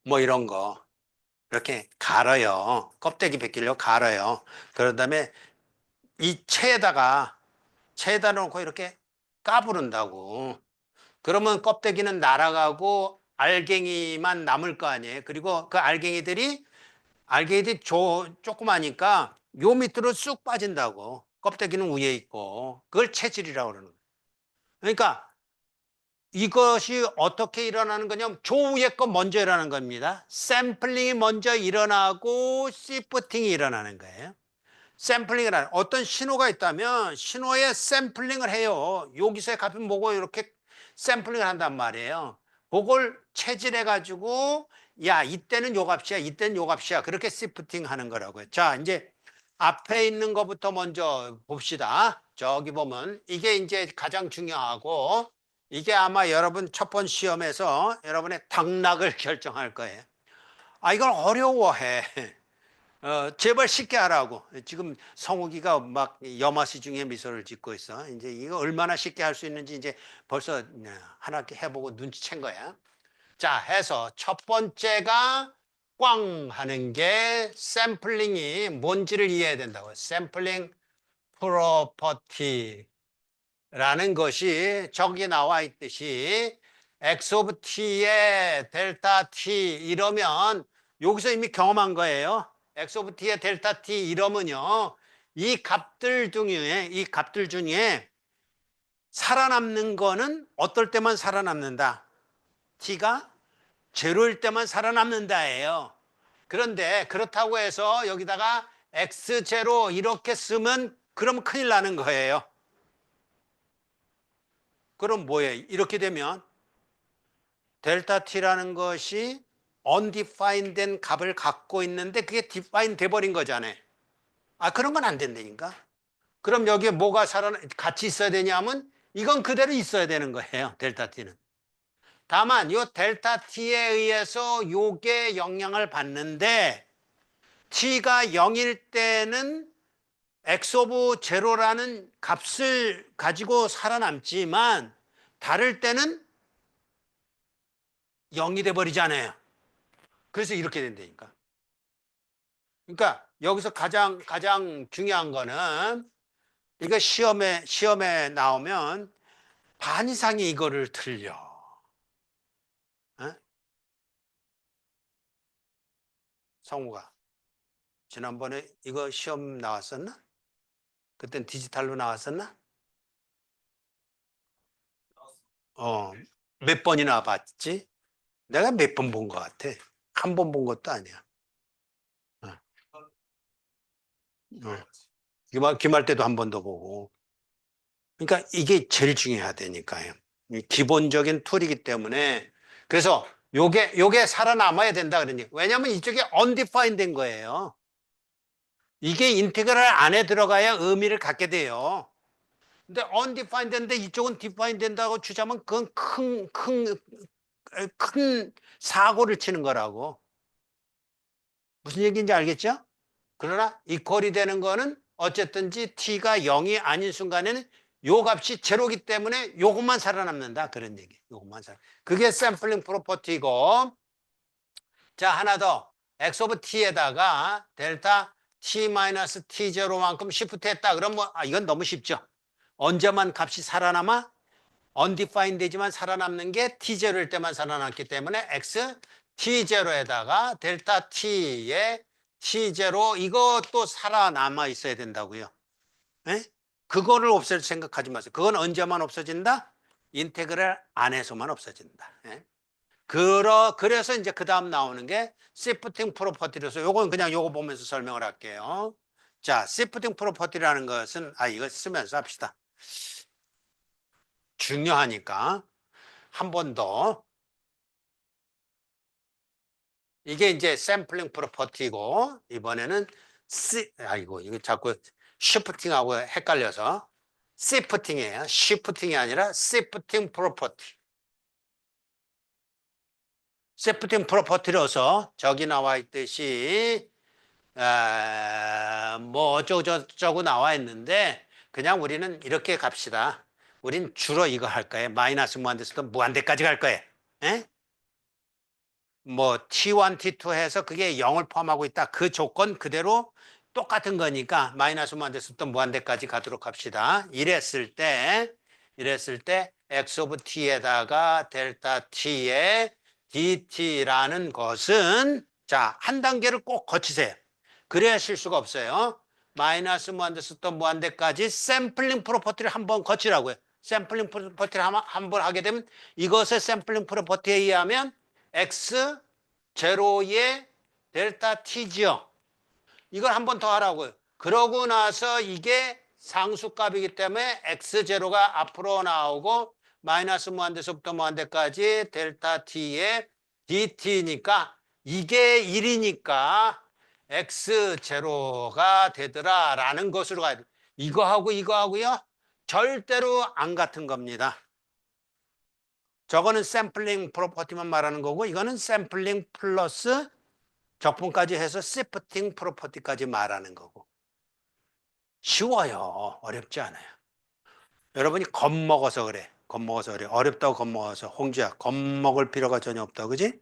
뭐 이런 거, 이렇게 갈아요. 껍데기 벗기려고 갈아요. 그런 다음에 이 체에다 놓고 이렇게 까부른다고. 그러면 껍데기는 날아가고 알갱이만 남을 거 아니에요. 그리고 그 알갱이들이 조그마니까 요 밑으로 쑥 빠진다고. 껍데기는 위에 있고. 그걸 체질이라고 그러는 거예요. 그러니까 이것이 어떻게 일어나는 거냐면 조 위에 거 먼저 일어나는 겁니다. 샘플링이 먼저 일어나고 시프팅이 일어나는 거예요. 샘플링을 하는 어떤 신호가 있다면 신호에 샘플링을 해요. 여기서의 값은 뭐고 이렇게 샘플링을 한단 말이에요. 그걸 체질해 가지고 야 이때는 요 값이야 이때는 요 값이야 그렇게 시프팅 하는 거라고요. 자 이제 앞에 있는 것부터 먼저 봅시다. 저기 보면 이게 이제 가장 중요하고 이게 아마 여러분 첫 번 시험에서 여러분의 당락을 결정할 거예요. 아 이걸 어려워해. 제발 쉽게 하라고. 지금 성욱이가 막 염화시 중에 미소를 짓고 있어. 이제 이거 얼마나 쉽게 할 수 있는지 이제 벌써 하나 해보고 눈치챈 거야. 자, 해서 첫 번째가 꽝 하는 게 샘플링이 뭔지를 이해해야 된다고. 샘플링 프로퍼티라는 것이 저기 나와 있듯이 x 오브 t의 델타 t 이러면 여기서 이미 경험한 거예요. x 오브 t의 델타 t 이러면요. 이 값들 중에 살아남는 거는 어떨 때만 살아남는다. t가 제로일 때만 살아남는다예요. 그런데 그렇다고 해서 여기다가 x0 이렇게 쓰면 그럼 큰일 나는 거예요. 그럼 뭐예요? 이렇게 되면 델타 t라는 것이 undefined 된 값을 갖고 있는데 그게 define 돼버린 거잖아요. 아 그런 건 안 된다니까. 그럼 여기에 뭐가 같이 있어야 되냐면 이건 그대로 있어야 되는 거예요. 델타 t는. 다만 이 델타 t에 의해서 요게 영향을 받는데 t가 0일 때는 x 오브 제로라는 값을 가지고 살아남지만 다를 때는 0이 돼버리잖아요. 그래서 이렇게 된다니까. 그러니까 여기서 가장 중요한 거는 이거 시험에 나오면 반 이상이 이거를 틀려. 어? 성우가 지난번에 이거 시험 나왔었나? 그땐 디지털로 나왔었나? 몇 번이나 봤지? 내가 몇 번 본 것 같아. 한 번 본 것도 아니야. 어, 어. 기말 때도 한 번 더 보고. 그러니까 이게 제일 중요하다니까요. 이 기본적인 툴이기 때문에. 그래서 요게 살아남아야 된다 그러니. 왜냐면 이쪽에 undefined 된 거예요. 이게 인테그랄 안에 들어가야 의미를 갖게 돼요. 근데 undefined 된데 이쪽은 defined 된다고 주자면 그건 큰 사고를 치는 거라고. 무슨 얘기인지 알겠죠? 그러나 이퀄이 되는 거는 어쨌든지 t가 0이 아닌 순간에는 요 값이 제로기 때문에 요것만 살아남는다. 그런 얘기. 요것만 그게 샘플링 프로퍼티고. 자, 하나 더. x 오브 t에다가 델타 t 마이너스 t 제로만큼 시프트 했다. 그럼 이건 너무 쉽죠. 언제만 값이 살아남아? undefined 되지만 살아남는 게 t0일 때만 살아남기 때문에 x t0에다가 델타 t에 t0 이것도 살아남아 있어야 된다고요. 에? 그거를 없앨 생각하지 마세요. 그건 언제만 없어진다? 인테그랄 안에서만 없어진다. 에? 그래서 이제 그 다음 나오는 게 시프팅 프로퍼티로서 요건 그냥 요거 보면서 설명을 할게요. 자, 시프팅 프로퍼티라는 것은 이거 쓰면서 합시다. 중요하니까 한 번 더. 이게 이제 샘플링 프로퍼티고 이번에는 이거 자꾸 시프팅하고 헷갈려서 시프팅이에요. 시프팅이 아니라 시프팅 프로퍼티. 시프팅 프로퍼티로서 저기 나와 있듯이 뭐 어쩌고저쩌고 나와 있는데 그냥 우리는 이렇게 갑시다. 우린 주로 이거 할 거예요. 마이너스 무한대에서 무한대까지 갈 거예요. 에? 뭐 T1, T2 해서 그게 0을 포함하고 있다. 그 조건 그대로 똑같은 거니까 마이너스 무한대에서부터 무한대까지 가도록 합시다. 이랬을 때 x 오브 t에다가 델타 t의 dt라는 것은 자, 한 단계를 꼭 거치세요. 그래야 실수가 없어요. 마이너스 무한대에서부터 무한대까지 샘플링 프로퍼티를 한번 거치라고요. 샘플링 프로퍼티를 한번 하게 되면 이것의 샘플링 프로퍼티에 의하면 x 제로의 델타 t지요. 이걸 한 번 더 하라고요. 그러고 나서 이게 상수값이기 때문에 x 제로가 앞으로 나오고 마이너스 무한대에서부터 무한대까지 델타 t의 dt니까 이게 1이니까 x 제로가 되더라라는 것으로 가야 돼. 이거하고요 절대로 안 같은 겁니다. 저거는 샘플링 프로퍼티만 말하는 거고 이거는 샘플링 플러스 적분까지 해서 시프팅 프로퍼티까지 말하는 거고. 쉬워요. 어렵지 않아요. 여러분이 겁먹어서 그래. 어렵다고 겁먹어서. 홍주야, 겁먹을 필요가 전혀 없다. 그지?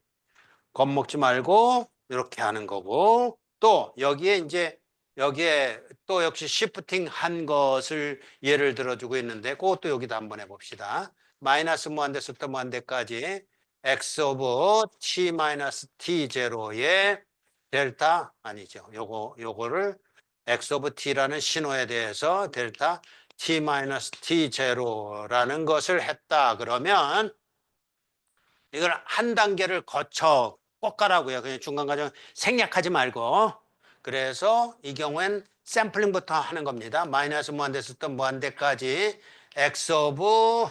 겁먹지 말고 이렇게 하는 거고. 또 여기에 또 역시 시프팅 한 것을 예를 들어주고 있는데 그것도 여기다 한번 해봅시다. 마이너스 무한대부터 무한대까지 x 오브 t 마이너스 t 제로의 델타 아니죠. 요거를 x 오브 t라는 신호에 대해서 델타 t 마이너스 t 제로라는 것을 했다. 그러면 이걸 한 단계를 거쳐 꼭 가라고요. 그냥 중간 과정 생략하지 말고. 그래서 이 경우엔 샘플링부터 하는 겁니다. 마이너스 무한대부터 무한대까지 x 오브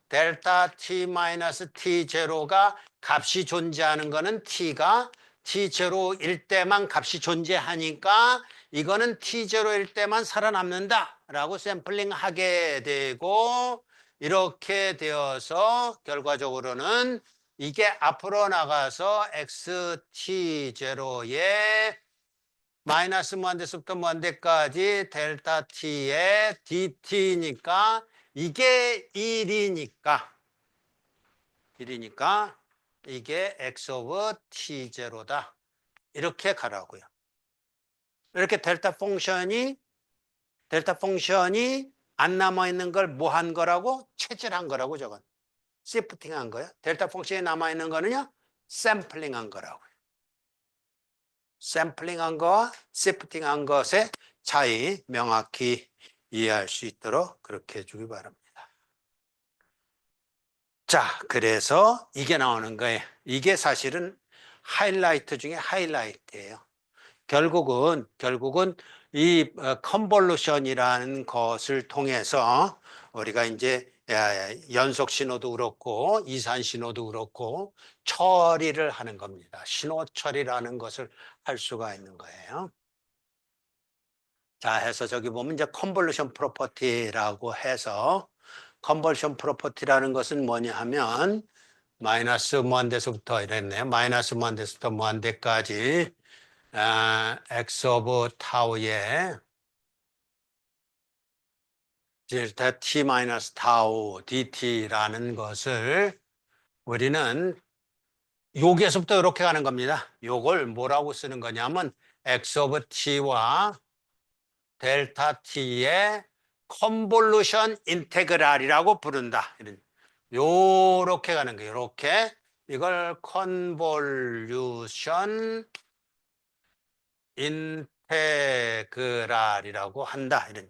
델타 t 마이너스 t 제로가 값이 존재하는 거는 t가 t 제로일 때만 값이 존재하니까 이거는 t 제로일 때만 살아남는다 라고 샘플링 하게 되고 이렇게 되어서 결과적으로는 이게 앞으로 나가서 xt 제로에 마이너스 무한대부터 무한대까지 델타 t의 dt니까 이게 1이니까 이게 x 오브 t0다. 이렇게 가라고요. 이렇게 델타 펑션이 안 남아있는 걸 뭐 한 거라고? 체질한 거라고 저건. 시프팅 한 거예요. 델타 펑션이 남아있는 거는요. 샘플링 한 거라고요. 샘플링 한 거와 시프팅 한 것의 차이 명확히 이해할 수 있도록 그렇게 해주기 바랍니다. 자, 그래서 이게 나오는 거예요. 이게 사실은 하이라이트 중에 하이라이트예요. 결국은 이 컨볼루션이라는 것을 통해서 우리가 이제 연속 신호도 그렇고 이산 신호도 그렇고 처리를 하는 겁니다. 신호 처리라는 것을 할 수가 있는 거예요. 자, 해서 저기 보면 이제 컨볼루션 프로퍼티라고 해서 컨볼루션 프로퍼티라는 것은 뭐냐 하면 마이너스 무한대서부터 이랬네요. 마이너스 무한대서부터 무한대까지 x 오브 타우의 델타 t 마이너스 타우 dt라는 것을 우리는 여기에서부터 이렇게 가는 겁니다. 요걸 뭐라고 쓰는 거냐면 x 오브 t와 델타 t의 컨볼루션 인테그랄이라고 부른다. 요렇게 가는 거예요. 요렇게 이걸 컨볼루션 인테그랄이라고 한다. 이런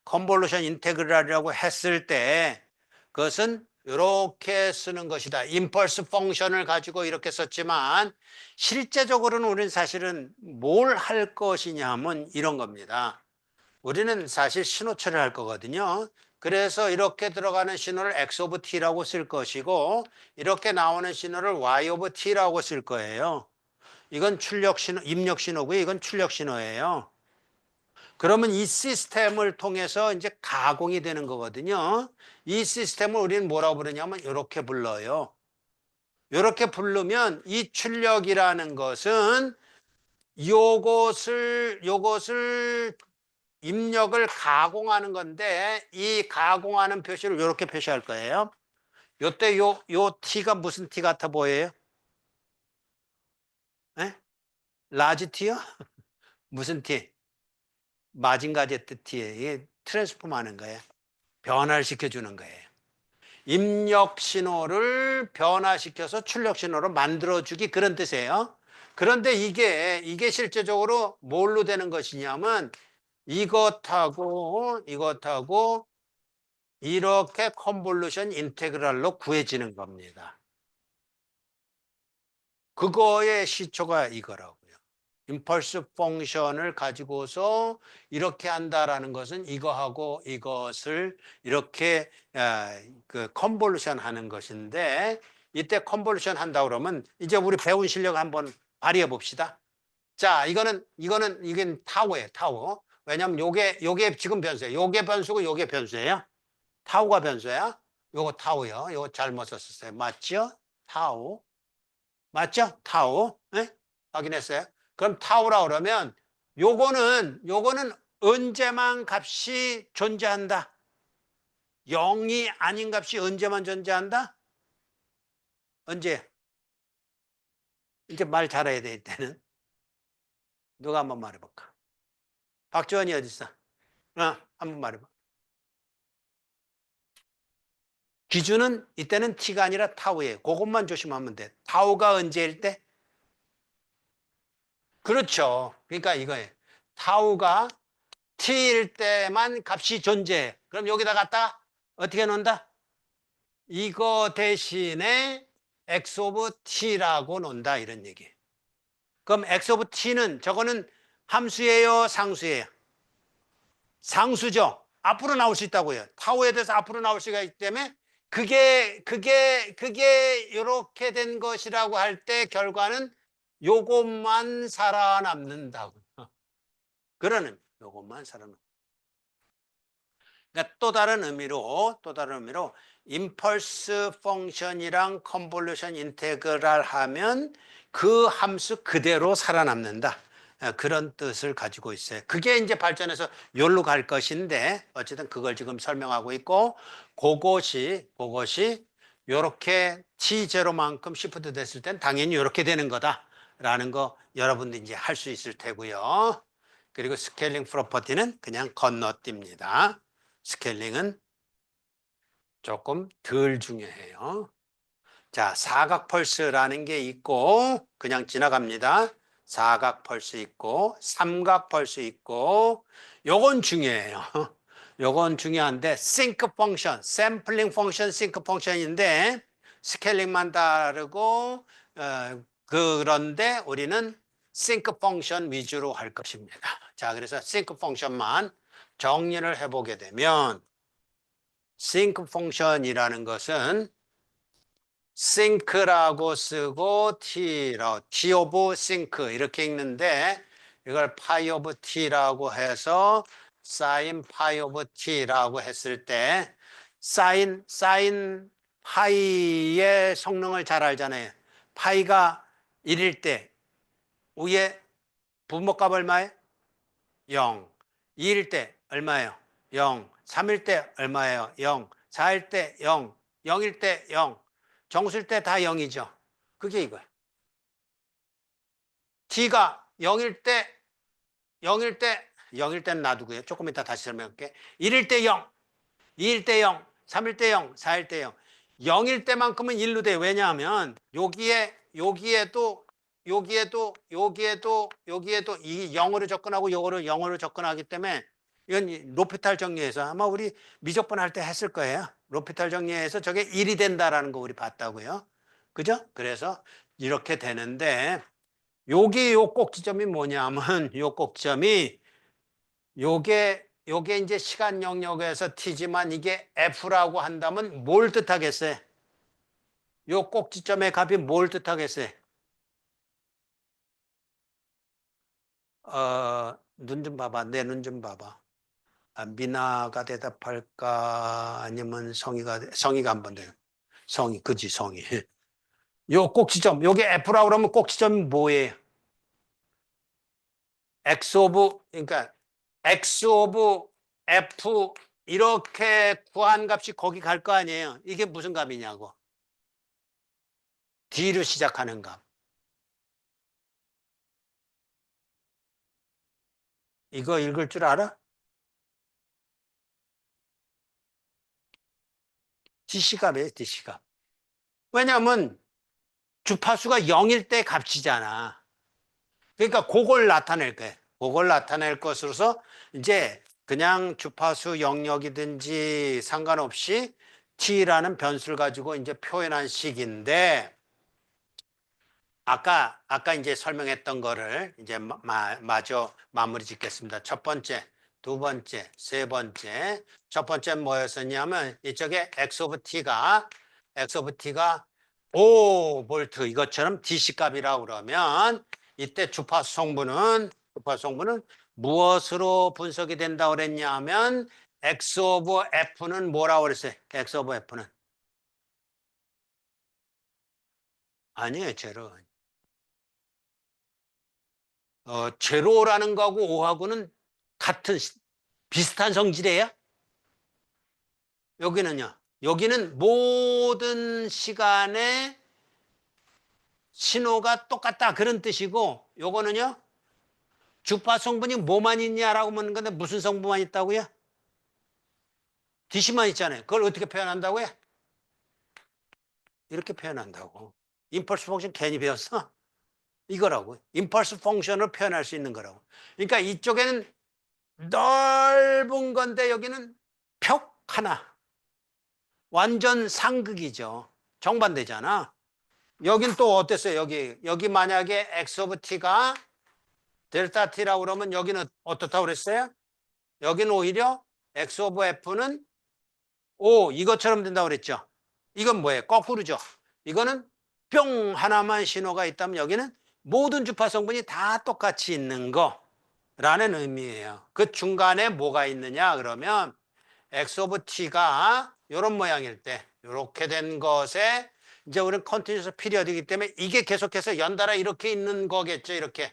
컨볼루션 인테그랄이라고 했을 때 그것은 이렇게 쓰는 것이다. 임펄스 펑션을 가지고 이렇게 썼지만 실제적으로는 우리는 사실은 뭘 할 것이냐 하면 이런 겁니다. 우리는 사실 신호 처리를 할 거거든요. 그래서 이렇게 들어가는 신호를 x 오브 t라고 쓸 것이고 이렇게 나오는 신호를 y 오브 t라고 쓸 거예요. 이건 출력 신호, 입력 신호고요. 이건 출력 신호예요. 그러면 이 시스템을 통해서 이제 가공이 되는 거거든요. 이 시스템을 우리는 뭐라고 부르냐면 이렇게 불러요. 이렇게 부르면 이 출력이라는 것은 요것을 입력을 가공하는 건데 이 가공하는 표시를 이렇게 표시할 거예요. 요때 요 t가 무슨 t 같아 보여요? 에? 라지 t요? 무슨 t? 마징가제트 t에 이게 트랜스폼 하는 거예요. 변화를 시켜주는 거예요. 입력 신호를 변화시켜서 출력 신호로 만들어주기 그런 뜻이에요. 그런데 이게 실제적으로 뭘로 되는 것이냐면 이것하고 이렇게 컨볼루션 인테그랄로 구해지는 겁니다. 그거의 시초가 이거라고요. 임펄스 펑션을 가지고서 이렇게 한다라는 것은 이거하고 이것을 이렇게 그 컨볼루션 하는 것인데 이때 컨볼루션 한다 그러면 이제 우리 배운 실력 한번 발휘해 봅시다. 자, 이건 타우예요, 타우. 왜냐면 요게 지금 변수예요. 요게 변수고 요게 변수예요. 타우가 변수야. 요거 타우요. 요거 잘못 썼어요. 맞죠? 타우. 맞죠? 타우. 네? 확인했어요? 그럼 타우라 그러면 요거는 언제만 값이 존재한다. 0이 아닌 값이 언제만 존재한다? 언제? 이제 말 잘해야 돼, 이때는. 누가 한번 말해볼까? 박지원이 어디 있어? 한번 말해봐. 기준은 이때는 t가 아니라 타우예요. 그것만 조심하면 돼. 타우가 언제일 때? 그렇죠. 그러니까 이거예요. 타우가 t일 때만 값이 존재해. 그럼 여기다 갖다 어떻게 놓는다? 이거 대신에 x 오브 t라고 놓는다 이런 얘기. 그럼 x 오브 t는 저거는 함수예요, 상수예요? 상수죠. 앞으로 나올 수 있다고요. 타우에 대해서 앞으로 나올 수가 있기 때문에 그게 이렇게 된 것이라고 할 때 결과는 요것만 살아남는다고. 그러는 요것만 살아남는다. 그러니까 또 다른 의미로 임펄스 펑션이랑 컨볼루션 인테그랄 하면 그 함수 그대로 살아남는다. 그런 뜻을 가지고 있어요. 그게 이제 발전해서 요로 갈 것인데 어쨌든 그걸 지금 설명하고 있고 그것이 요렇게 t0만큼 시프트 됐을 땐 당연히 요렇게 되는 거다라는 거 여러분들 이제 할 수 있을 테고요. 그리고 스케일링 프로퍼티는 그냥 건너뜁니다. 스케일링은 조금 덜 중요해요. 자, 사각 펄스라는 게 있고 그냥 지나갑니다. 사각 펄스 있고 삼각 펄스 있고 요건 중요해요. 요건 중요한데 싱크 펑션, 샘플링 펑션, 싱크 펑션인데 스케일링만 다르고 그런데 우리는 싱크 펑션 위주로 할 것입니다. 자, 그래서 싱크 펑션만 정리를 해보게 되면 싱크 펑션이라는 것은 싱크라고 쓰고 T 오브 싱크 이렇게 읽는데 이걸 파이 오브 T라고 해서 사인 파이 오브 T라고 했을 때 사인 파이의 성능을 잘 알잖아요. 파이가 1일 때 위에 분모값 얼마예요? 0. 2일 때 얼마예요? 0. 3일 때 얼마예요? 0. 4일 때 0. 0일 때 0. 정수일 때 다 0이죠. 그게 이거예요. t가 0일 때 0일 때는 놔두고요. 조금 이따 다시 설명할게. 1일 때 0, 2일 때 0, 3일 때 0, 4일 때 0. 0일 때만큼은 1로 돼요. 왜냐하면 여기에도 이 0으로 접근하고 요거를 0으로 접근하기 때문에 이건 로피탈 정리해서 아마 우리 미적분 할 때 했을 거예요. 로피탈 정리해서 저게 1이 된다라는 거 우리 봤다고요. 그죠? 그래서 이렇게 되는데 여기 요 꼭지점이 뭐냐면 요 꼭지점이 요게 이제 시간 영역에서 t지만 이게 f라고 한다면 뭘 뜻하겠어요? 요 꼭지점의 값이 뭘 뜻하겠어요? 눈 좀 봐봐. 내 눈 좀 봐봐. 미나가 대답할까? 아니면 성희가 한번 돼요. 그지, 성희. 요 꼭지점, 요게 F라고 그러면 꼭지점이 뭐예요? 그러니까 X 오브 F 이렇게 구한 값이 거기 갈 거 아니에요. 이게 무슨 값이냐고. D로 시작하는 값. 이거 읽을 줄 알아? DC 값이에요, DC 값. 왜냐하면 주파수가 0일 때 값이잖아. 그러니까 그걸 나타낼 거예요. 그걸 나타낼 것으로서 이제 그냥 주파수 영역이든지 상관없이 t라는 변수를 가지고 이제 표현한 식인데 아까 이제 설명했던 거를 이제 마저 마무리 짓겠습니다. 첫 번째, 두 번째, 세 번째. 첫 번째는 뭐였었냐면 이쪽에 x 오브 t가 5V 이것처럼 DC 값이라고 그러면 이때 주파수 성분은 무엇으로 분석이 된다고 그랬냐면 X 오브 F는 뭐라고 그랬어요? X 오브 F는 아니에요, 제로. 제로라는 거하고 5하고는 비슷한 성질이에요? 여기는요. 여기는 모든 시간에 신호가 똑같다 그런 뜻이고 요거는요. 주파수 성분이 뭐만 있냐라고 묻는 건데 무슨 성분만 있다고요? DC만 있잖아요. 그걸 어떻게 표현한다고요? 이렇게 표현한다고. 임펄스 펑션 괜히 배웠어? 이거라고. 임펄스 펑션을 표현할 수 있는 거라고. 그러니까 이쪽에는 넓은 건데 여기는 벽 하나. 완전 상극이죠. 정반대잖아. 여긴 또 어땠어요? 여기 만약에 x 오브 t가 델타 t라고 그러면 여기는 어떻다고 그랬어요? 여기는 오히려 x 오브 f는 이것처럼 된다고 그랬죠. 이건 뭐예요? 거꾸로죠. 이거는 뿅 하나만 신호가 있다면 여기는 모든 주파 성분이 다 똑같이 있는 거라는 의미예요. 그 중간에 뭐가 있느냐 그러면 x 오브 t가 이런 모양일 때 이렇게 된 것에 이제 우리는 컨티뉴어스 피리어드이기 때문에 이게 계속해서 연달아 이렇게 있는 거겠죠. 이렇게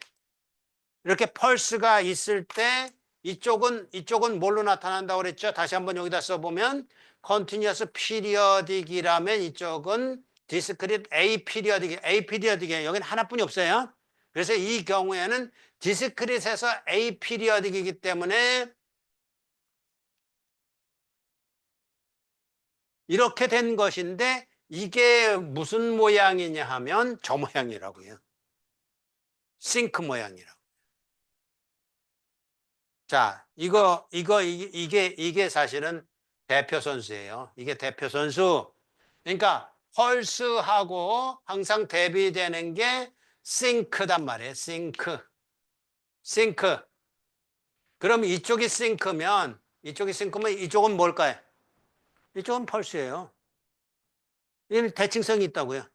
펄스가 있을 때 이쪽은 뭘로 나타난다고 그랬죠? 다시 한번 여기다 써보면 continuous periodic이라면 이쪽은 discrete aperiodic, aperiodic이에요. 여기는 하나뿐이 없어요. 그래서 이 경우에는 discrete에서 aperiodic이기 때문에 이렇게 된 것인데 이게 무슨 모양이냐 하면 저 모양이라고요. 싱크 모양이라고. 자, 이게 사실은 대표 선수예요. 이게 대표 선수. 그러니까 펄스하고 항상 대비되는 게 싱크단 말이에요. 싱크. 그럼 이쪽이 싱크면 이쪽은 뭘까요? 이쪽은 펄스예요. 이는 대칭성이 있다고요.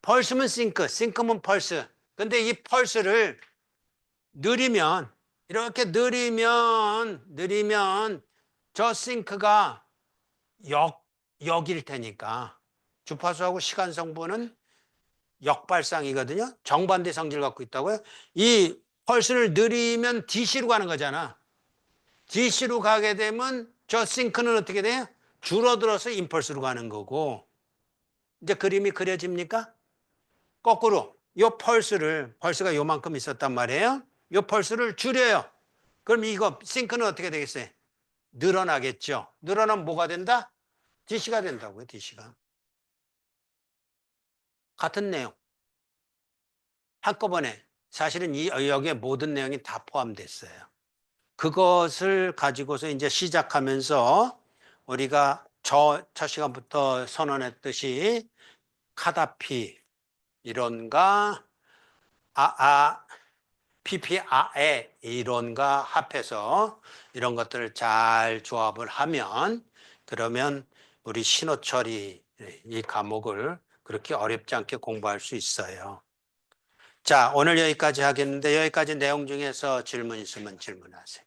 펄스면 싱크면 펄스. 근데 이 펄스를 느리면 이렇게 느리면 저 싱크가 역일 테니까 주파수하고 시간 성분은 역발상이거든요. 정반대 성질을 갖고 있다고요. 이 펄스를 느리면 DC로 가는 거잖아. DC로 가게 되면 저 싱크는 어떻게 돼요? 줄어들어서 임펄스로 가는 거고. 이제 그림이 그려집니까? 거꾸로 이 펄스가 요만큼 있었단 말이에요. 이 펄스를 줄여요. 그럼 이거 싱크는 어떻게 되겠어요? 늘어나겠죠. 늘어나면 뭐가 된다? DC가 된다고요. DC가. 같은 내용. 한꺼번에 사실은 여기에 모든 내용이 다 포함됐어요. 그것을 가지고서 이제 시작하면서 우리가 첫 시간부터 선언했듯이 카다피 이론과 PPR의 이론과 합해서 이런 것들을 잘 조합을 하면 그러면 우리 신호처리 이 과목을 그렇게 어렵지 않게 공부할 수 있어요. 자, 오늘 여기까지 하겠는데 여기까지 내용 중에서 질문 있으면 질문하세요.